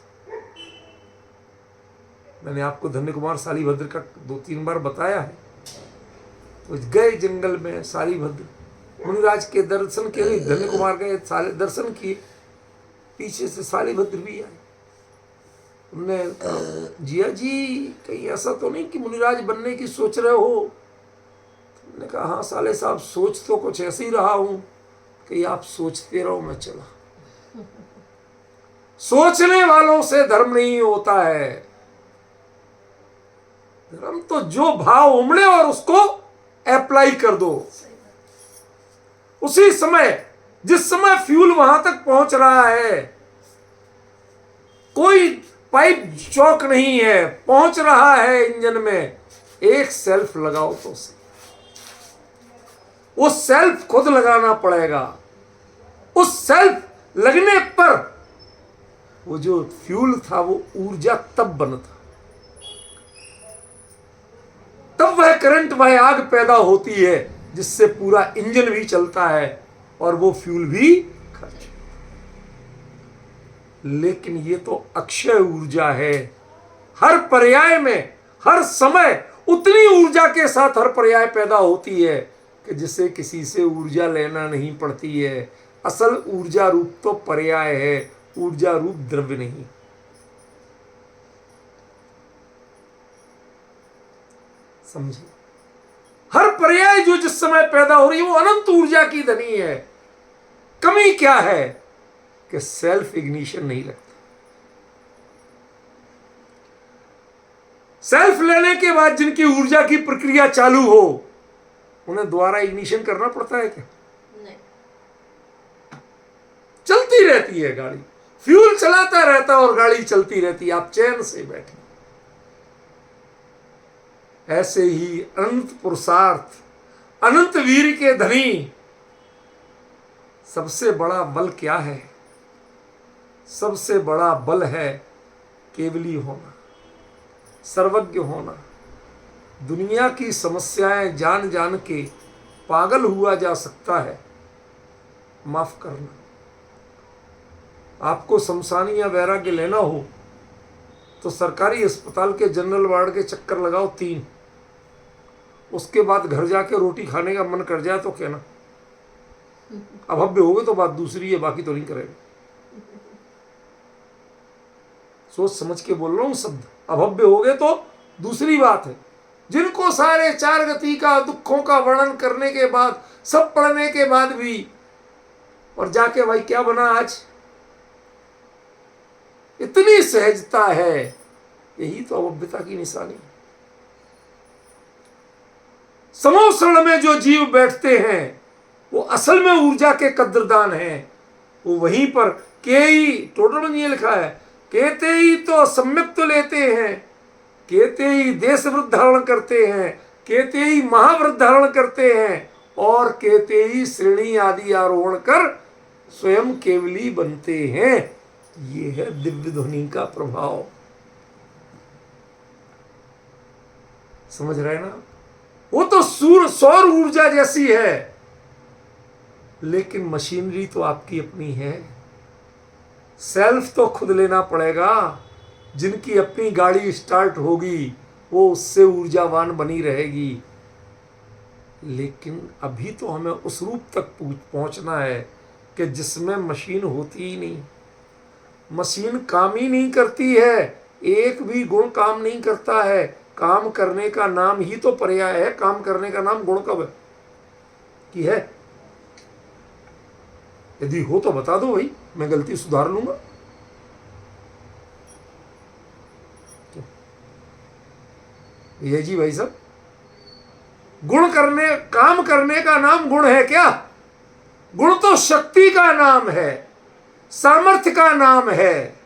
मैंने आपको धन्य कुमार सालीभद्र का 2-3 बार बताया है। तो गए जंगल में सालीभद्र, मुनिराज के दर्शन के लिए धन्य कुमार गए, साले दर्शन किए, पीछे से सालीभद्र भी आए। उन्होंने कहा, जिया जी कहीं ऐसा तो नहीं कि मुनिराज बनने की सोच रहे हो? मैंने कहा, हाँ साले साहब, सोच तो कुछ ऐसे ही रहा हूं कि आप सोचते रहो, मैं चला। सोचने वालों से धर्म नहीं होता है। धर्म तो जो भाव उमड़े और उसको अप्लाई कर दो। उसी समय, जिस समय फ्यूल वहां तक पहुंच रहा है, कोई पाइप चौक नहीं है, पहुंच रहा है इंजन में, एक सेल्फ लगाओ तो सही। वो सेल्फ खुद लगाना पड़ेगा। उस सेल्फ लगने पर वो जो फ्यूल था वो ऊर्जा तब बनता, तब वह करंट, वह आग पैदा होती है जिससे पूरा इंजन भी चलता है और वो फ्यूल भी खर्च। लेकिन ये तो अक्षय ऊर्जा है। हर पर्याय में, हर समय उतनी ऊर्जा के साथ हर पर्याय पैदा होती है कि जिसे किसी से ऊर्जा लेना नहीं पड़ती है। असल ऊर्जा रूप तो पर्याय है, ऊर्जा रूप द्रव्य नहीं। समझिए, हर पर्याय जो जिस समय पैदा हो रही है वो अनंत ऊर्जा की धनी है। कमी क्या है कि सेल्फ इग्निशन नहीं लगता। सेल्फ लेने के बाद जिनकी ऊर्जा की प्रक्रिया चालू हो, उन्हें दोबारा इग्निशन करना पड़ता है क्या? नहीं। चलती रहती है गाड़ी, फ्यूल चलाता रहता है और गाड़ी चलती रहती है, आप चैन से बैठे। ऐसे ही अनंत पुरुषार्थ, अनंत वीर के धनी, सबसे बड़ा बल क्या है? सबसे बड़ा बल है केवली होना, सर्वज्ञ होना। दुनिया की समस्याएं जान जान के पागल हुआ जा सकता है, माफ करना। आपको शमशानी या वैराग्य लेना हो तो सरकारी अस्पताल के जनरल वार्ड के चक्कर लगाओ 3, उसके बाद घर जाके रोटी खाने का मन कर जाए तो कहना। अभव्य हो गए तो बात दूसरी है, बाकी तो नहीं करेगा। सोच समझ के बोल रहा हूं शब्द। अभव्य हो गए तो दूसरी बात है। जिनको सारे 4 गति का दुखों का वर्णन करने के बाद, सब पढ़ने के बाद भी, और जाके भाई क्या बना आज, इतनी सहजता है, यही तो अभव्यता की निशानी। समोसण में जो जीव बैठते हैं वो असल में ऊर्जा के कद्रदान हैं। वो वहीं पर के ही टोटल में ये लिखा है, केते ही तो सम्यक तो लेते हैं, केते ही देश व्रत धारण करते हैं, केते ही महाव्रत धारण करते हैं, और केते ही श्रेणी आदि आरोहण कर स्वयं केवली बनते हैं। ये है दिव्य ध्वनि का प्रभाव। समझ रहे ना? वो तो सौर ऊर्जा जैसी है, लेकिन मशीनरी तो आपकी अपनी है। सेल्फ तो खुद लेना पड़ेगा। जिनकी अपनी गाड़ी स्टार्ट होगी वो उससे ऊर्जावान बनी रहेगी। लेकिन अभी तो हमें उस रूप तक पहुंचना है कि जिसमें मशीन होती ही नहीं। मशीन काम ही नहीं करती है, एक भी गुण काम नहीं करता है। काम करने का नाम ही तो पर्याय है। काम करने का नाम गुण कब है कि है? यदि हो तो बता दो भाई, मैं गलती सुधार लूंगा। ये जी भाई साहब, गुण करने काम करने का नाम गुण है क्या? गुण तो शक्ति का नाम है, सामर्थ्य का नाम है।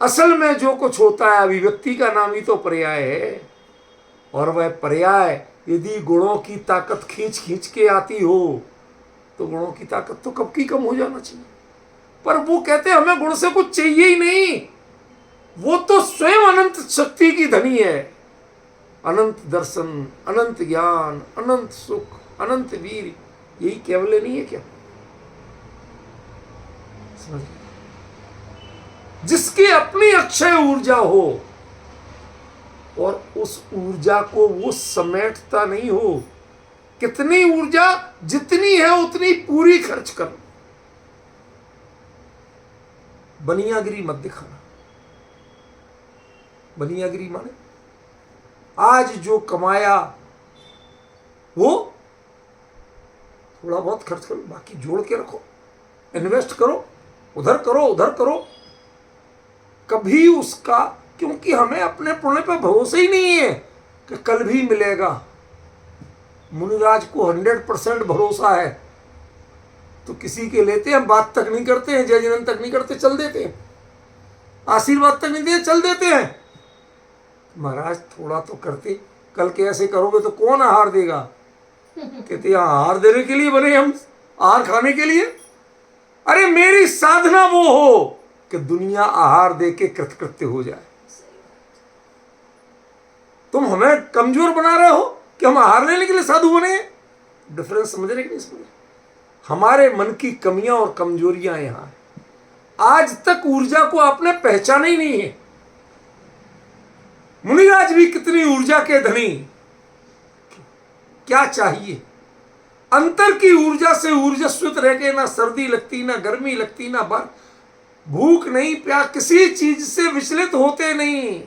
असल में जो कुछ होता है अभिव्यक्ति का नाम ही तो पर्याय है। और वह पर्याय यदि गुणों की ताकत खींच खींच के आती हो तो गुणों की ताकत तो कब की कम हो जाना चाहिए। पर वो कहते हैं हमें गुण से कुछ चाहिए ही नहीं। वो तो स्वयं अनंत शक्ति की धनी है। अनंत दर्शन, अनंत ज्ञान, अनंत सुख, अनंत वीर, यही केवल नहीं है क्या? समझ? जिसकी अपनी अक्षय ऊर्जा हो और उस ऊर्जा को वो समेटता नहीं हो। कितनी ऊर्जा जितनी है उतनी पूरी खर्च करो। बनियागिरी मत दिखाना। बनियागिरी माने आज जो कमाया वो थोड़ा बहुत खर्च करो, बाकी जोड़ के रखो, इन्वेस्ट करो, उधर करो उधर करो। कभी उसका, क्योंकि हमें अपने पुण्य पर भरोसा ही नहीं है कि कल भी मिलेगा। मुनिराज को 100% भरोसा है, तो किसी के लेते हैं, बात तक नहीं करते हैं, जय जनन तक नहीं करते, चल देते हैं, आशीर्वाद तक नहीं देते, चल देते हैं। महाराज थोड़ा तो करते, कल के ऐसे करोगे तो कौन आहार देगा? कहते हैं आहार देने के लिए बने हम, आहार खाने के लिए? अरे मेरी साधना वो हो कि दुनिया आहार दे के कृतकृत्य हो जाए। तुम हमें कमजोर बना रहे हो कि हम आहार लेने के लिए साधु बने। डिफरेंस समझ रहे कि नहीं समझ? हमारे मन की कमियां और कमजोरियां यहां है। आज तक ऊर्जा को आपने पहचाना ही नहीं है। मुनिराज भी कितनी ऊर्जा के धनी, क्या चाहिए? अंतर की ऊर्जा से ऊर्जस्वित रह के ना सर्दी लगती, ना गर्मी लगती, ना बर्फ, भूख नहीं प्यास, किसी चीज से विचलित होते नहीं।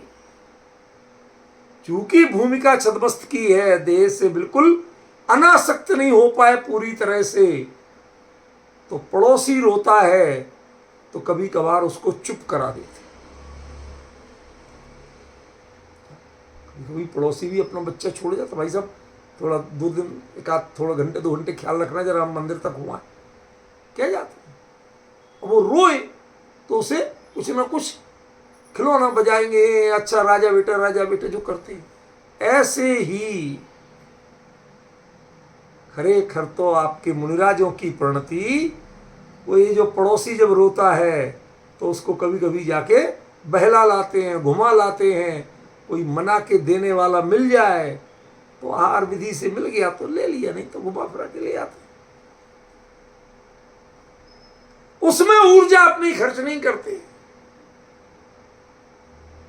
चूंकि भूमिका छदमस्त की है, देह से बिल्कुल अनासक्त नहीं हो पाए पूरी तरह से, तो पड़ोसी रोता है तो कभी कभार उसको चुप करा देते। कभी पड़ोसी भी अपना बच्चा छोड़ जाता, भाई साहब थोड़ा 2 दिन, एक आध थोड़ा घंटे 2 घंटे ख्याल रखना, जरा हम मंदिर तक हुआ क्या जाते। और वो रोए तो उसे कुछ ना कुछ खिलौना बजाएंगे, अच्छा राजा बेटे जो करते हैं। ऐसे ही खरेखर तो आपके मुनिराजों की प्रणति, वो ये जो पड़ोसी जब रोता है तो उसको कभी कभी जाके बहला लाते हैं, घुमा लाते हैं। कोई मना के देने वाला मिल जाए तो आहार विधि से मिल गया तो ले लिया, नहीं तो घुमा फिरा के ले आते। उसमें ऊर्जा अपनी खर्च नहीं करते।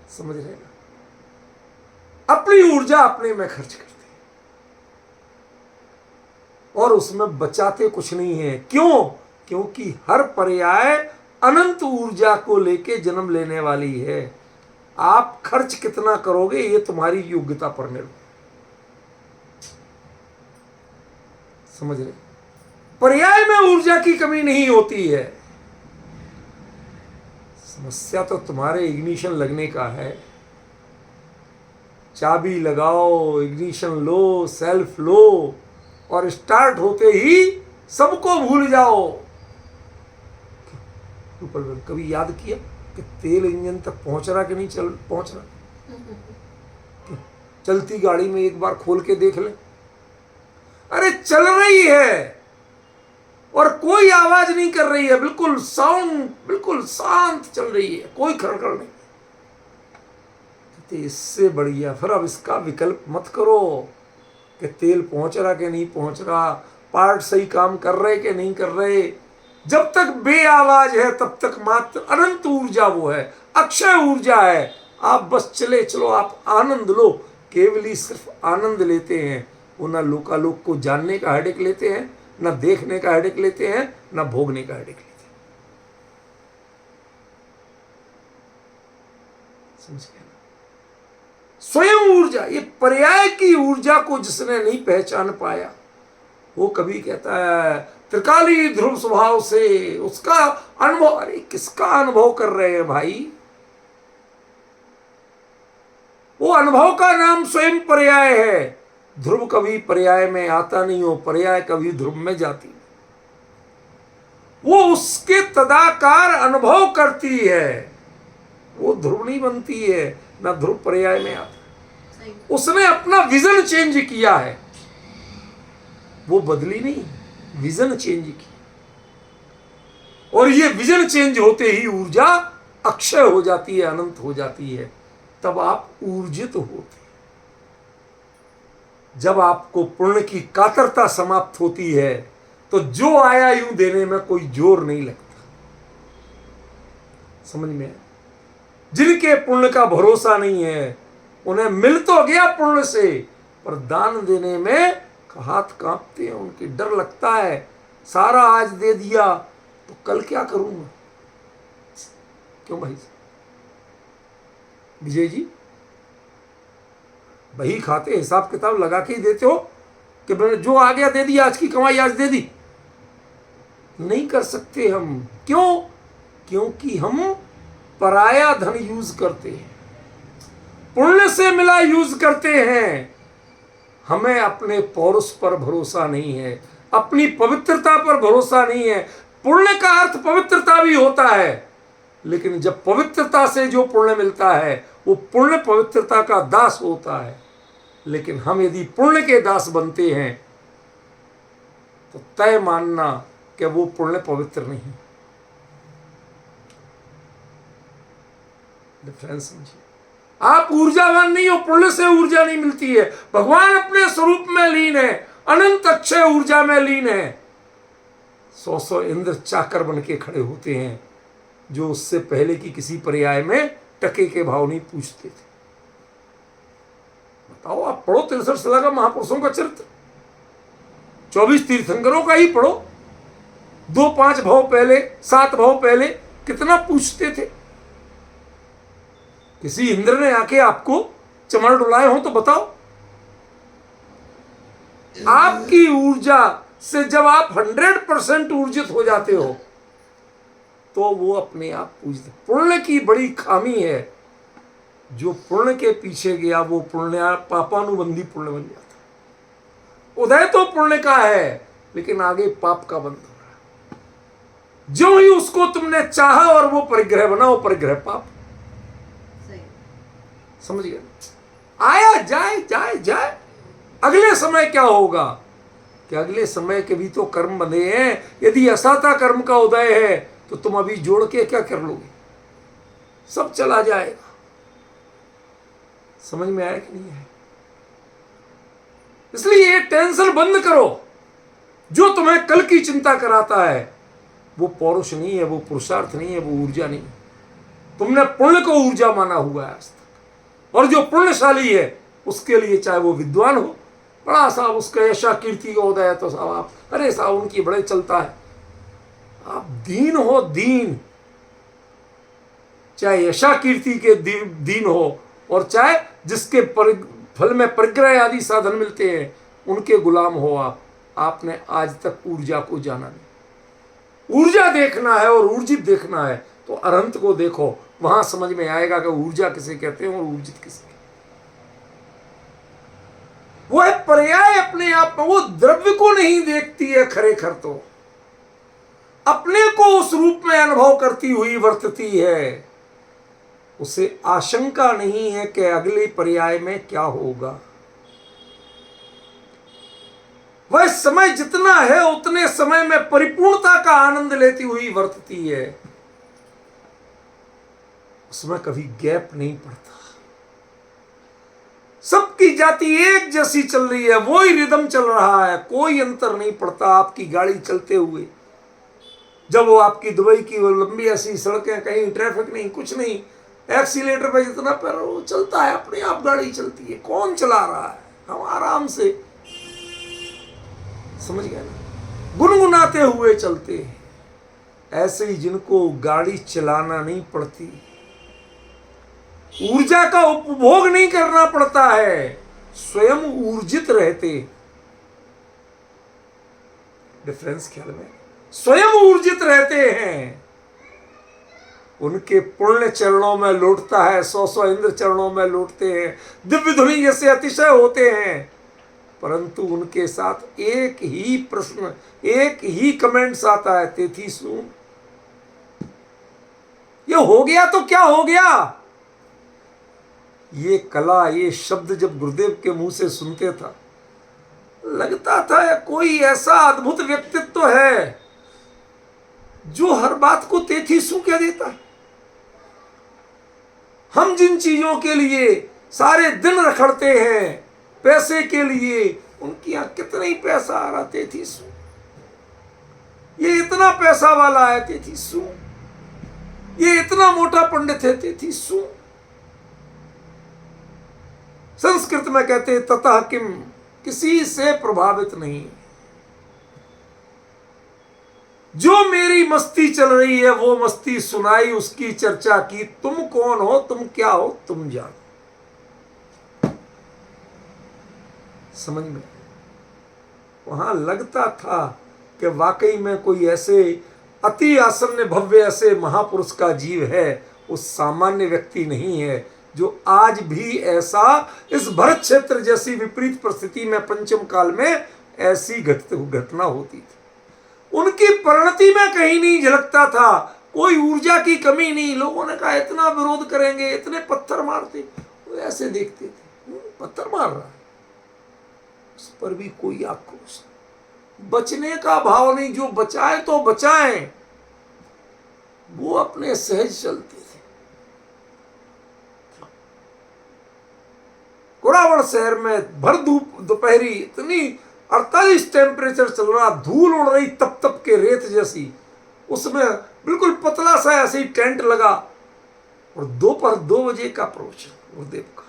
समझ रहे ना? अपनी ऊर्जा अपने में खर्च करते और उसमें बचाते कुछ नहीं है। क्यों? क्योंकि हर पर्याय अनंत ऊर्जा को लेके जन्म लेने वाली है। आप खर्च कितना करोगे ये तुम्हारी योग्यता पर निर्भर। समझ रहे? पर्याय में ऊर्जा की कमी नहीं होती है। समस्या तो तुम्हारे इग्निशन लगने का है। चाबी लगाओ, इग्निशन लो, सेल्फ लो और स्टार्ट होते ही सबको भूल जाओ। ऊपर कभी याद किया कि तेल इंजन तक पहुंच रहा कि नहीं पहुंच रहा? चलती गाड़ी में एक बार खोल के देख ले, अरे चल रही है और कोई आवाज नहीं कर रही है, बिल्कुल साउंड, बिल्कुल शांत चल रही है, कोई खड़खड़ नहीं। तो इससे बढ़िया फिर अब इसका विकल्प मत करो कि तेल पहुंच रहा कि नहीं पहुंच रहा, पार्ट सही काम कर रहे कि नहीं कर रहे। जब तक बे आवाज है तब तक मात्र अनंत ऊर्जा वो है, अक्षय ऊर्जा है। आप बस चले चलो, आप आनंद लो, केवल सिर्फ आनंद लेते हैं। वो ना लोकालोक को जानने का हेडेक लेते हैं, ना देखने का हेडेक लेते हैं, ना भोगने का हेडेक लेते हैं। समझ गए? स्वयं ऊर्जा, ये पर्याय की ऊर्जा को जिसने नहीं पहचान पाया वो कभी कहता है त्रिकाली ध्रुव स्वभाव से उसका अनुभव। अरे किसका अनुभव कर रहे हैं भाई? वो अनुभव का नाम स्वयं पर्याय है। ध्रुव कभी पर्याय में आता नहीं हो, पर्याय कभी ध्रुव में जाती नहीं। वो उसके तदाकार अनुभव करती है, वो ध्रुव नहीं बनती है, ना ध्रुव पर्याय में आता। उसने अपना विजन चेंज किया है, वो बदली नहीं, विजन चेंज की। और ये विजन चेंज होते ही ऊर्जा अक्षय हो जाती है, अनंत हो जाती है। तब आप ऊर्जित होते। जब आपको पुण्य की कातरता समाप्त होती है तो जो आया यूं देने में कोई जोर नहीं लगता। समझ में? जिनके पुण्य का भरोसा नहीं है उन्हें मिल तो गया पुण्य से, पर दान देने में हाथ कांपते हैं, उनकी डर लगता है। सारा आज दे दिया तो कल क्या करूंगा? क्यों भाई विजय जी? वही खाते, हिसाब किताब लगा के ही देते हो कि मैंने जो आ गया दे दिया, आज की कमाई आज दे दी? नहीं कर सकते हम। क्यों? क्योंकि हम पराया धन यूज करते हैं, पुण्य से मिला यूज करते हैं। हमें अपने पौरुष पर भरोसा नहीं है, अपनी पवित्रता पर भरोसा नहीं है। पुण्य का अर्थ पवित्रता भी होता है, लेकिन जब पवित्रता से जो पुण्य मिलता है वो पुण्य पवित्रता का दास होता है। लेकिन हम यदि पुण्य के दास बनते हैं तो तय मानना कि वो पुण्य पवित्र नहीं। डिफरेंस समझिए। आप ऊर्जावान नहीं हो, पुण्य से ऊर्जा नहीं मिलती है। भगवान अपने स्वरूप में लीन है, अनंत अक्षय ऊर्जा में लीन है। 100 इंद्र चाकर बन के खड़े होते हैं जो उससे पहले की किसी पर्याय में टके के भाव नहीं पूछते थे। बताओ, आप पढ़ो 63 सला का महापुरुषों का चरित्र, 24 तीर्थंकरों का ही पढ़ो। 2-5 भाव पहले, 7 भाव पहले कितना पूछते थे। किसी इंद्र ने आके आपको चमड़ डुलाए हो तो बताओ। आपकी ऊर्जा से जब आप 100% ऊर्जित हो जाते हो तो वो अपने आप पूजते। पुण्य की बड़ी खामी है, जो पुण्य के पीछे गया वो पुण्य पापानुबंधी पुण्य बन जाता। उदय तो पुण्य का है लेकिन आगे पाप का बंध हो रहा है। जो ही उसको तुमने चाहा और वो परिग्रह बना, वो परिग्रह पाप। समझ गए? आया जाए जाए जाए। अगले समय क्या होगा कि अगले समय के भी तो कर्म बंधे हैं। यदि असाता कर्म का उदय है तो तुम अभी जोड़ के क्या कर लोगे? सब चला जाएगा। समझ में आया कि नहीं आया? इसलिए ये टेंशन बंद करो। जो तुम्हें कल की चिंता कराता है वो पौरुष नहीं है, वो पुरुषार्थ नहीं है, वो ऊर्जा नहीं है। तुमने पुण्य को ऊर्जा माना हुआ है आज तक। और जो पुण्यशाली है उसके लिए चाहे वो विद्वान हो, बड़ा साहब उसका यशा कीर्ति का उदय है तो साहब आप अरे साहब उनकी बड़े चलता है। आप दीन हो, दीन, चाहे यशा कीर्ति के दीन हो और चाहे जिसके फल में परिग्रह आदि साधन मिलते हैं उनके गुलाम हो आप। आपने आज तक ऊर्जा को जाना नहीं। ऊर्जा देखना है और ऊर्जित देखना है तो अनंत को देखो, वहां समझ में आएगा कि ऊर्जा किसे कहते हैं और ऊर्जित किसे कहते हैं। वह पर्याय अपने आप में, वो द्रव्य को नहीं देखती है, खरेखर तो अपने को उस रूप में अनुभव करती हुई वर्तती है। उसे आशंका नहीं है कि अगले पर्याय में क्या होगा। वह समय जितना है उतने समय में परिपूर्णता का आनंद लेती हुई वर्तती है। उसमें कभी गैप नहीं पड़ता। सबकी जाति एक जैसी चल रही है, वो ही रिदम चल रहा है, कोई अंतर नहीं पड़ता। आपकी गाड़ी चलते हुए, जब वो आपकी दुबई की वो लंबी ऐसी सड़कें, कहीं ट्रैफिक नहीं, कुछ नहीं, एक्सीलेटर पे जितना पैर वो चलता है, अपने आप गाड़ी चलती है। कौन चला रहा है? हम आराम से, समझ गए ना, गुनगुनाते हुए चलते हैं। ऐसे ही जिनको गाड़ी चलाना नहीं पड़ती, ऊर्जा का उपभोग नहीं करना पड़ता है, स्वयं ऊर्जित रहते। डिफरेंस ख्याल में, स्वयं ऊर्जित रहते हैं। उनके पुण्य चरणों में लौटता है, 100 इंद्र चरणों में लौटते हैं, दिव्य ध्वनि जैसे अतिशय होते हैं। परंतु उनके साथ एक ही प्रश्न, एक ही कमेंट्स आता है, तेथी सु। ये हो गया तो क्या हो गया? ये कला, ये शब्द जब गुरुदेव के मुंह से सुनते था, लगता था कोई ऐसा अद्भुत व्यक्तित्व है जो हर बात को तेथी सु कह देता है। हम जिन चीजों के लिए सारे दिन रखड़ते हैं, पैसे के लिए, उनके यहां कितना ही पैसा आ रहा, तेथी सु। ये इतना पैसा वाला है, तेथी सु। ये इतना मोटा पंडित है, तेथी सु। संस्कृत में कहते हैं ततः किम, किसी से प्रभावित नहीं। जो मेरी मस्ती चल रही है वो मस्ती सुनाई, उसकी चर्चा की। तुम कौन हो, तुम क्या हो, तुम जानो। समझ में? वहां लगता था कि वाकई में कोई ऐसे अति आसन्न भव्य ऐसे महापुरुष का जीव है, वो सामान्य व्यक्ति नहीं है, जो आज भी ऐसा इस भरत क्षेत्र जैसी विपरीत परिस्थिति में पंचम काल में ऐसी घटना होती थी। उनकी परिणति में कहीं नहीं झलकता था, कोई ऊर्जा की कमी नहीं। लोगों ने कहा इतना विरोध करेंगे, इतने पत्थर मारते, वो ऐसे देखते थे, पत्थर मार रहा है, उस पर भी कोई आक्रोश, बचने का भाव नहीं। जो बचाए तो बचाएं, वो अपने सहज चलते थे। कुरावड़ शहर में भर धूप दोपहरी, इतनी 48 टेम्परेचर चल रहा, धूल उड़ रही तप तप के रेत जैसी, उसमें बिल्कुल पतला सा ऐसे ही टेंट लगा, और दोपहर 2 बजे का प्रवचन गुरुदेव का।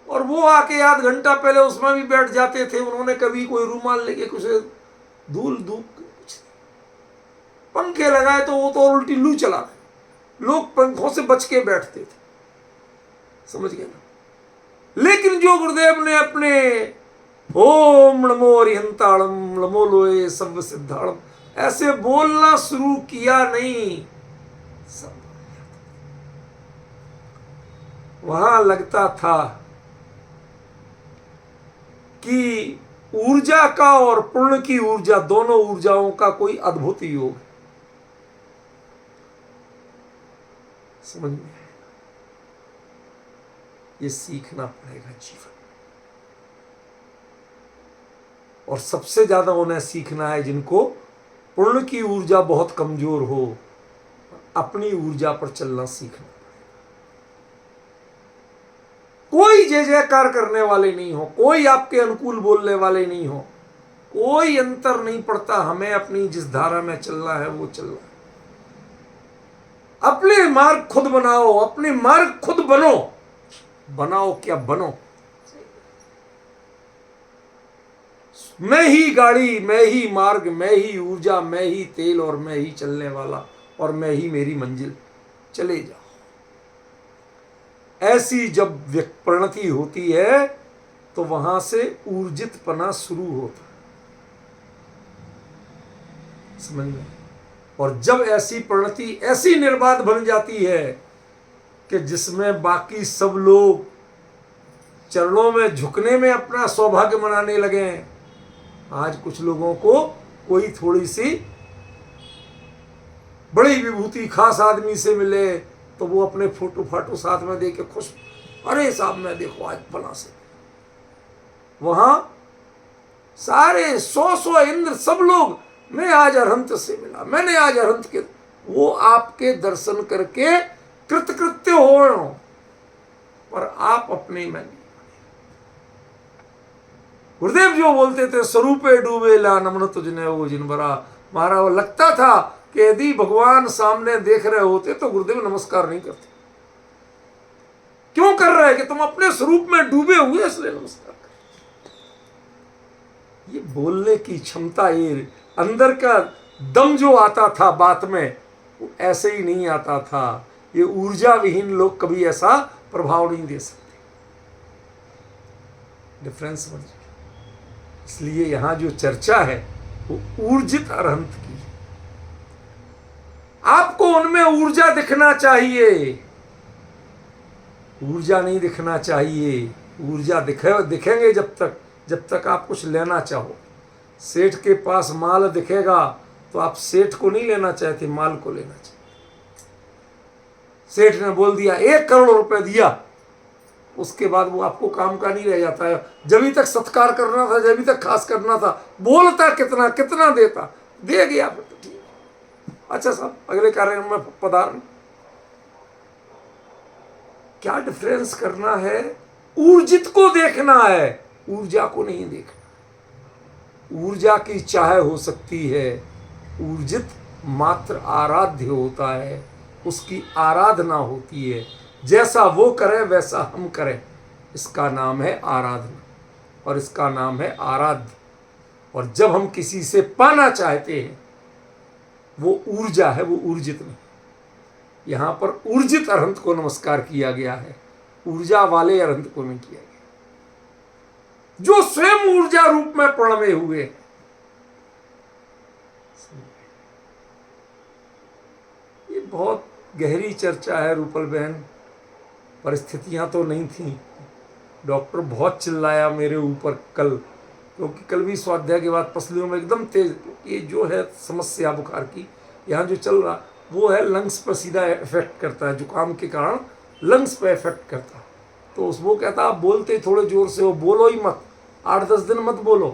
और वो आके आध घंटा पहले उसमें भी बैठ जाते थे। उन्होंने कभी कोई रूमाल लेके कुछ धूल धूप कुछ, पंखे लगाए तो वो तो उल्टी लू चला गए, लोग पंखों से बच के बैठते थे। समझ गए ना? लेकिन जो गुरुदेव ने अपने ओम नमो अरिहंताणम नमो लोए सब सिद्धाणम ऐसे बोलना शुरू किया नहीं, सब वहां लगता था कि ऊर्जा का और पूर्ण की ऊर्जा, दोनों ऊर्जाओं का कोई अद्भुत योग है। समझ में? ये सीखना पड़ेगा जीवन, और सबसे ज्यादा उन्हें सीखना है जिनको पूर्ण की ऊर्जा बहुत कमजोर हो, अपनी ऊर्जा पर चलना सीखना। कोई जय जयकार करने वाले नहीं हो, कोई आपके अनुकूल बोलने वाले नहीं हो, कोई अंतर नहीं पड़ता। हमें अपनी जिस धारा में चलना है वो चलना है। अपने मार्ग खुद बनाओ, अपने मार्ग खुद बनो। बनाओ क्या, बनो। मैं ही गाड़ी, मैं ही मार्ग, मैं ही ऊर्जा, मैं ही तेल, और मैं ही चलने वाला, और मैं ही मेरी मंजिल। चले जाओ। ऐसी जब परिणति होती है तो वहां से ऊर्जितपना शुरू होता है। समझ में? और जब ऐसी परिणति ऐसी निर्बाध बन जाती है कि जिसमें बाकी सब लोग चरणों में झुकने में अपना सौभाग्य मनाने लगे हैं। आज कुछ लोगों को कोई थोड़ी सी बड़ी विभूति खास आदमी से मिले तो वो अपने फोटो फाटो साथ में दे के खुश, अरे साहब मैं देखो आज फला से, वहां सारे 100 इंद्र सब लोग, मैं आज अरहंत से मिला, मैंने आज अरहंत के, वो आपके दर्शन करके कृतकृत्य हो, पर आप अपने में नहीं। गुरुदेव जो बोलते थे स्वरूपे डूबे ला नमन तुझने वो जिनबरा, महाराज वो लगता था कि यदि भगवान सामने देख रहे होते तो गुरुदेव नमस्कार नहीं करते। क्यों कर रहे हैं कि तुम अपने स्वरूप में डूबे हुए इसलिए नमस्कार कर। ये बोलने की क्षमता, ये अंदर का दम जो आता था बात में, वो ऐसे ही नहीं आता था। ये ऊर्जा विहीन लोग कभी ऐसा प्रभाव नहीं दे सकते। डिफरेंस समझिए। इसलिए यहां जो चर्चा है वो ऊर्जित अरहंत की। आपको उनमें ऊर्जा दिखना चाहिए, ऊर्जा नहीं दिखना चाहिए। ऊर्जा दिखेंगे जब तक आप कुछ लेना चाहो। सेठ के पास माल दिखेगा तो आप सेठ को नहीं लेना चाहते, माल को लेना चाहते। सेठ ने बोल दिया 1 करोड़ रुपए दिया, उसके बाद वो आपको काम का नहीं रह जाता है। जब तक सत्कार करना था, जब तक खास करना था, बोलता कितना कितना देता, दे गया फिर तो ठीक है, अच्छा साहब अगले कार्यक्रम में पधार। क्या डिफरेंस करना है? ऊर्जित को देखना है, ऊर्जा को नहीं देखना। ऊर्जा की चाह हो सकती है, ऊर्जित मात्र आराध्य होता है, उसकी आराधना होती है। जैसा वो करे वैसा हम करें, इसका नाम है आराधना और इसका नाम है आराध्य। और जब हम किसी से पाना चाहते हैं वो ऊर्जा है, वो ऊर्जित नहीं। यहां पर ऊर्जित अरहंत को नमस्कार किया गया है, ऊर्जा वाले अरहंत को नहीं किया गया, जो स्वयं ऊर्जा रूप में प्रणवे हुए हैं। ये बहुत गहरी चर्चा है रूपल बहन। परिस्थितियां तो नहीं थी। डॉक्टर बहुत चिल्लाया मेरे ऊपर कल, क्योंकि कल भी स्वाध्याय के बाद पसलियों में एकदम तेज, ये जो है समस्या बुखार की यहाँ जो चल रहा वो है लंग्स पर सीधा इफेक्ट करता है, जुकाम के कारण लंग्स पर इफेक्ट करता है। तो वो कहता आप बोलते थोड़े जोर से हो, बोलो ही मत, 8-10 दिन मत बोलो।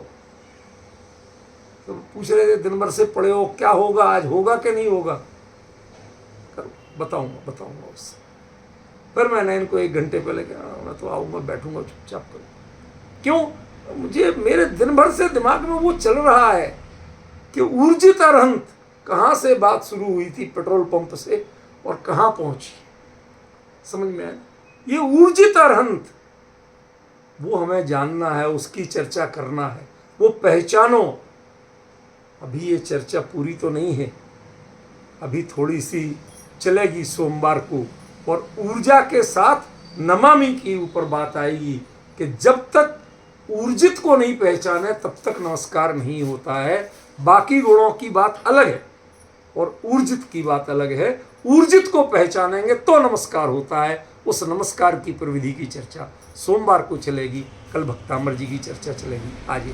तो पूछ रहे थे दिन भर से पड़े हो, क्या होगा आज, होगा कि नहीं होगा? बताऊंगा उससे। फिर मैंने इनको 1 घंटे पहले कहा मैं तो आऊँगा, बैठूंगा चुपचाप करूँ। क्यों? मुझे मेरे दिन भर से दिमाग में वो चल रहा है कि ऊर्जित अरहंत कहाँ से बात शुरू हुई थी पेट्रोल पंप से और कहाँ पहुंची, समझ में आया? ये ऊर्जित अरहंत वो हमें जानना है, उसकी चर्चा करना है, वो पहचानो। अभी ये चर्चा पूरी तो नहीं है, अभी थोड़ी सी चलेगी सोमवार को, और ऊर्जा के साथ नमामि की ऊपर बात आएगी कि जब तक ऊर्जित को नहीं पहचाने तब तक नमस्कार नहीं होता है। बाकी गुणों की बात अलग है और ऊर्जित की बात अलग है। ऊर्जित को पहचानेंगे तो नमस्कार होता है। उस नमस्कार की प्रविधि की चर्चा सोमवार को चलेगी, कल भक्तामर जी की चर्चा चलेगी। आज